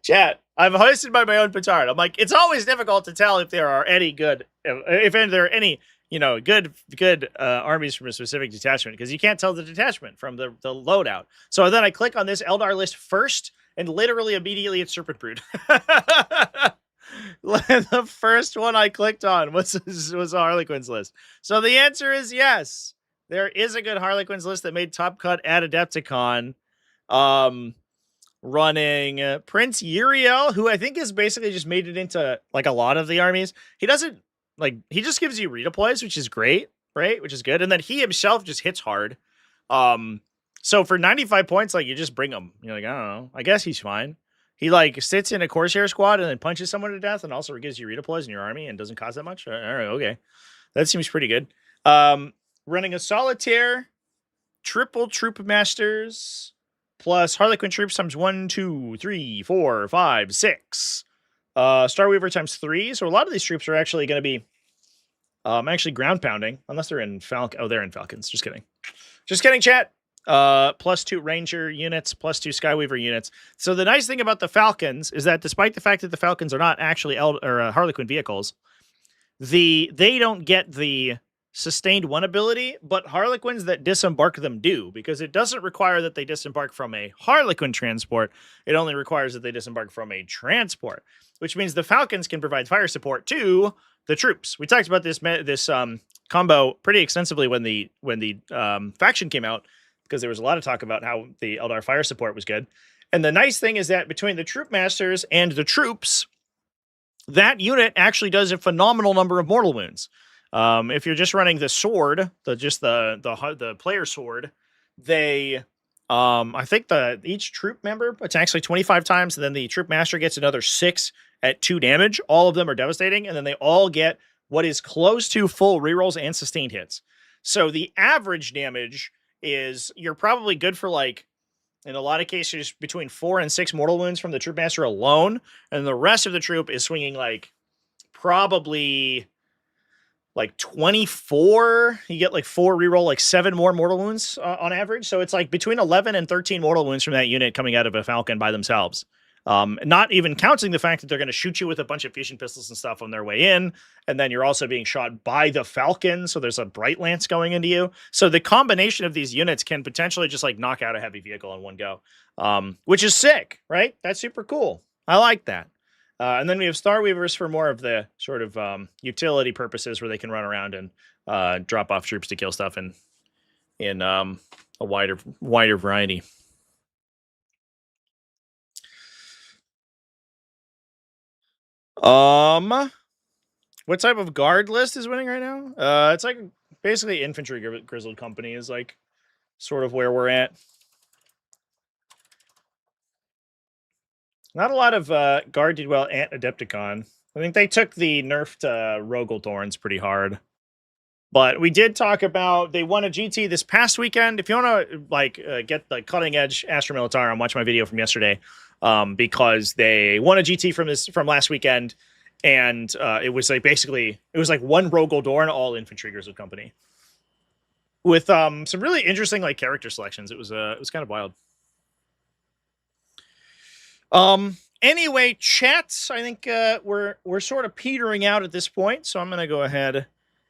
Chat, I've hosted by my own petard. I'm like, it's always difficult to tell if there are any good, if there are any, good armies from a specific detachment, because you can't tell the detachment from the loadout. So then I click on this Eldar list first, and literally immediately it's Serpent Brood. The first one I clicked on was a Harlequins list. So the answer is yes. There is a good Harlequins list that made Top Cut at Adepticon. Running Prince Uriel, who I think has basically just made it into like a lot of the armies. He doesn't he just gives you redeploys, which is great, right? Which is good. And then he himself just hits hard. So for 95 points, like you just bring him. You're like, I don't know. I guess he's fine. He like sits in a Corsair squad and then punches someone to death and also gives you redeploys in your army and doesn't cost that much. All right, okay. That seems pretty good. Running a Solitaire, triple Troop Masters, plus Harlequin troops times 1, 2, 3, 4, 5, 6. Starweaver times 3. So a lot of these troops are actually going to be actually ground pounding, unless they're in Falcon. Oh, they're in Falcons. Just kidding. Just kidding, chat. Plus 2 Ranger units, plus 2 Skyweaver units. So the nice thing about the Falcons is that despite the fact that the Falcons are not actually Harlequin vehicles, they don't get the sustained 1 ability, but Harlequins that disembark them do, because it doesn't require that they disembark from a Harlequin transport. It only requires that they disembark from a transport, which means the Falcons can provide fire support to the troops. We talked about this combo pretty extensively when the faction came out, because there was a lot of talk about how the Eldar fire support was good. And the nice thing is that between the troop masters and the troops, that unit actually does a phenomenal number of mortal wounds. If you're just running the sword, the player sword, they, I think each troop member attacks like 25 times, and then the troop master gets another 6 at 2 damage. All of them are devastating, and then they all get what is close to full rerolls and sustained hits. So the average damage is, you're probably good for like, in a lot of cases, between 4 and 6 mortal wounds from the troop master alone, and the rest of the troop is swinging like probably like 24. You get like 4 reroll, like 7 more mortal wounds on average. So it's like between 11 and 13 mortal wounds from that unit coming out of a Falcon by themselves. Not even counting the fact that they're going to shoot you with a bunch of fusion pistols and stuff on their way in. And then you're also being shot by the Falcon. So there's a Bright Lance going into you. So the combination of these units can potentially just like knock out a heavy vehicle in one go, which is sick, right? That's super cool. I like that. And then we have Starweavers for more of the sort of utility purposes, where they can run around and drop off troops to kill stuff in a wider variety. What type of guard list is winning right now? It's like basically infantry grizzled company is like sort of where we're at. Not a lot of guard did well at Adepticon. I think they took the nerfed Rogel Thorns pretty hard. But we did talk about, they won a GT this past weekend. If you want to get the cutting edge Astra Militarum, watch my video from yesterday, because they won a GT from last weekend, and it was like basically it was like 1 Rogel Dorn, all infantry grizzled company, with some really interesting like character selections. It was kind of wild. Anyway, chats, I think we're sort of petering out at this point, so I'm gonna go ahead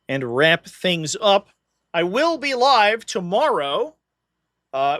and wrap things up. I will be live tomorrow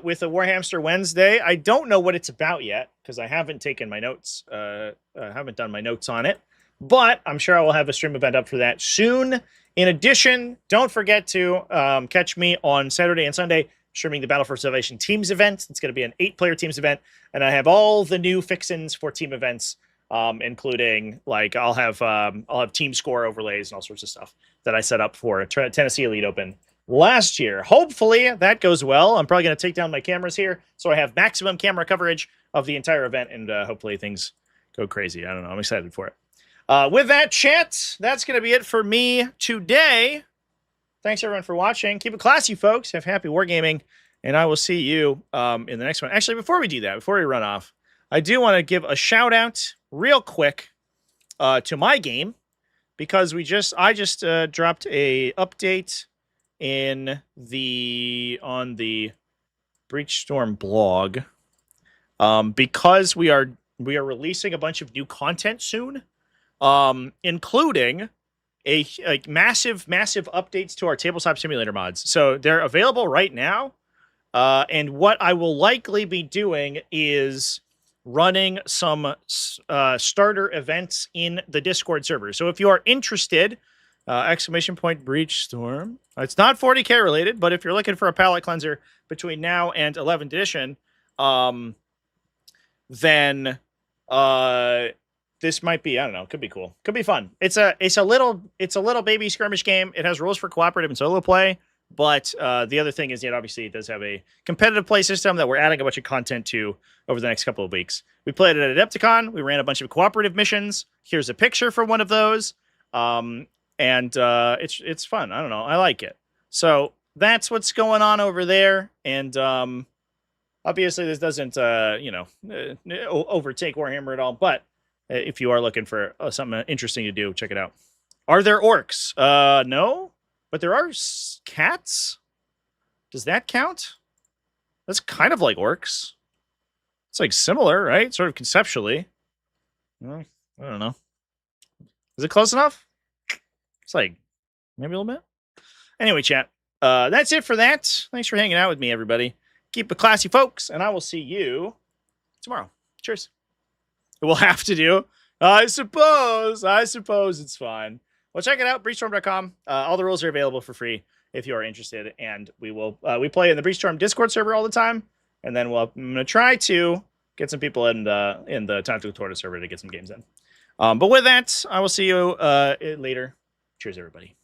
with a Warhamster Wednesday. I don't know what it's about yet because I haven't taken my notes. I haven't done my notes on it, but I'm sure I will have a stream event up for that soon. In addition, don't forget to catch me on Saturday and Sunday streaming the Battle for Salvation Teams event. It's going to be an 8-player Teams event, and I have all the new fixins for team events, including like I'll have team score overlays and all sorts of stuff that I set up for Tennessee Elite Open last year. Hopefully that goes well. I'm probably going to take down my cameras here so I have maximum camera coverage of the entire event, and hopefully things go crazy. I don't know. I'm excited for it. With that, chat, that's going to be it for me today. Thanks, everyone, for watching. Keep it classy, folks. Have happy wargaming, and I will see you in the next one. Actually, before we do that, before we run off, I do want to give a shout-out real quick to my game, because I just dropped a update on the Breachstorm blog, because we are releasing a bunch of new content soon, including a massive updates to our tabletop simulator mods. So they're available right now, and what I will likely be doing is running some starter events in the Discord server. So if you are interested, Breachstorm. It's not 40k related, but if you're looking for a palette cleanser between now and 11th edition, then this might be, I don't know, could be cool. Could be fun. It's a little baby skirmish game. It has rules for cooperative and solo play, but the other thing is, obviously it does have a competitive play system that we're adding a bunch of content to over the next couple of weeks. We played it at Adepticon. We ran a bunch of cooperative missions. Here's a picture for one of those. And it's fun. I don't know. I like it. So that's what's going on over there. And obviously this doesn't overtake Warhammer at all, but if you are looking for something interesting to do, check it out. Are there orcs? No, but there are cats. Does that count? That's kind of like orcs. It's like similar, right? Sort of conceptually. Well, I don't know. Is it close enough? It's like maybe a little bit. Anyway, chat. That's it for that. Thanks for hanging out with me, everybody. Keep it classy, folks, and I will see you tomorrow. Cheers. We'll have to do. I suppose it's fine. Well, check it out, breachstorm.com. All the rules are available for free if you are interested, and we play in the Breachstorm Discord server all the time, and then I'm gonna try to get some people in the TacticalTortoise server to get some games in. But with that, I will see you later. Cheers, everybody.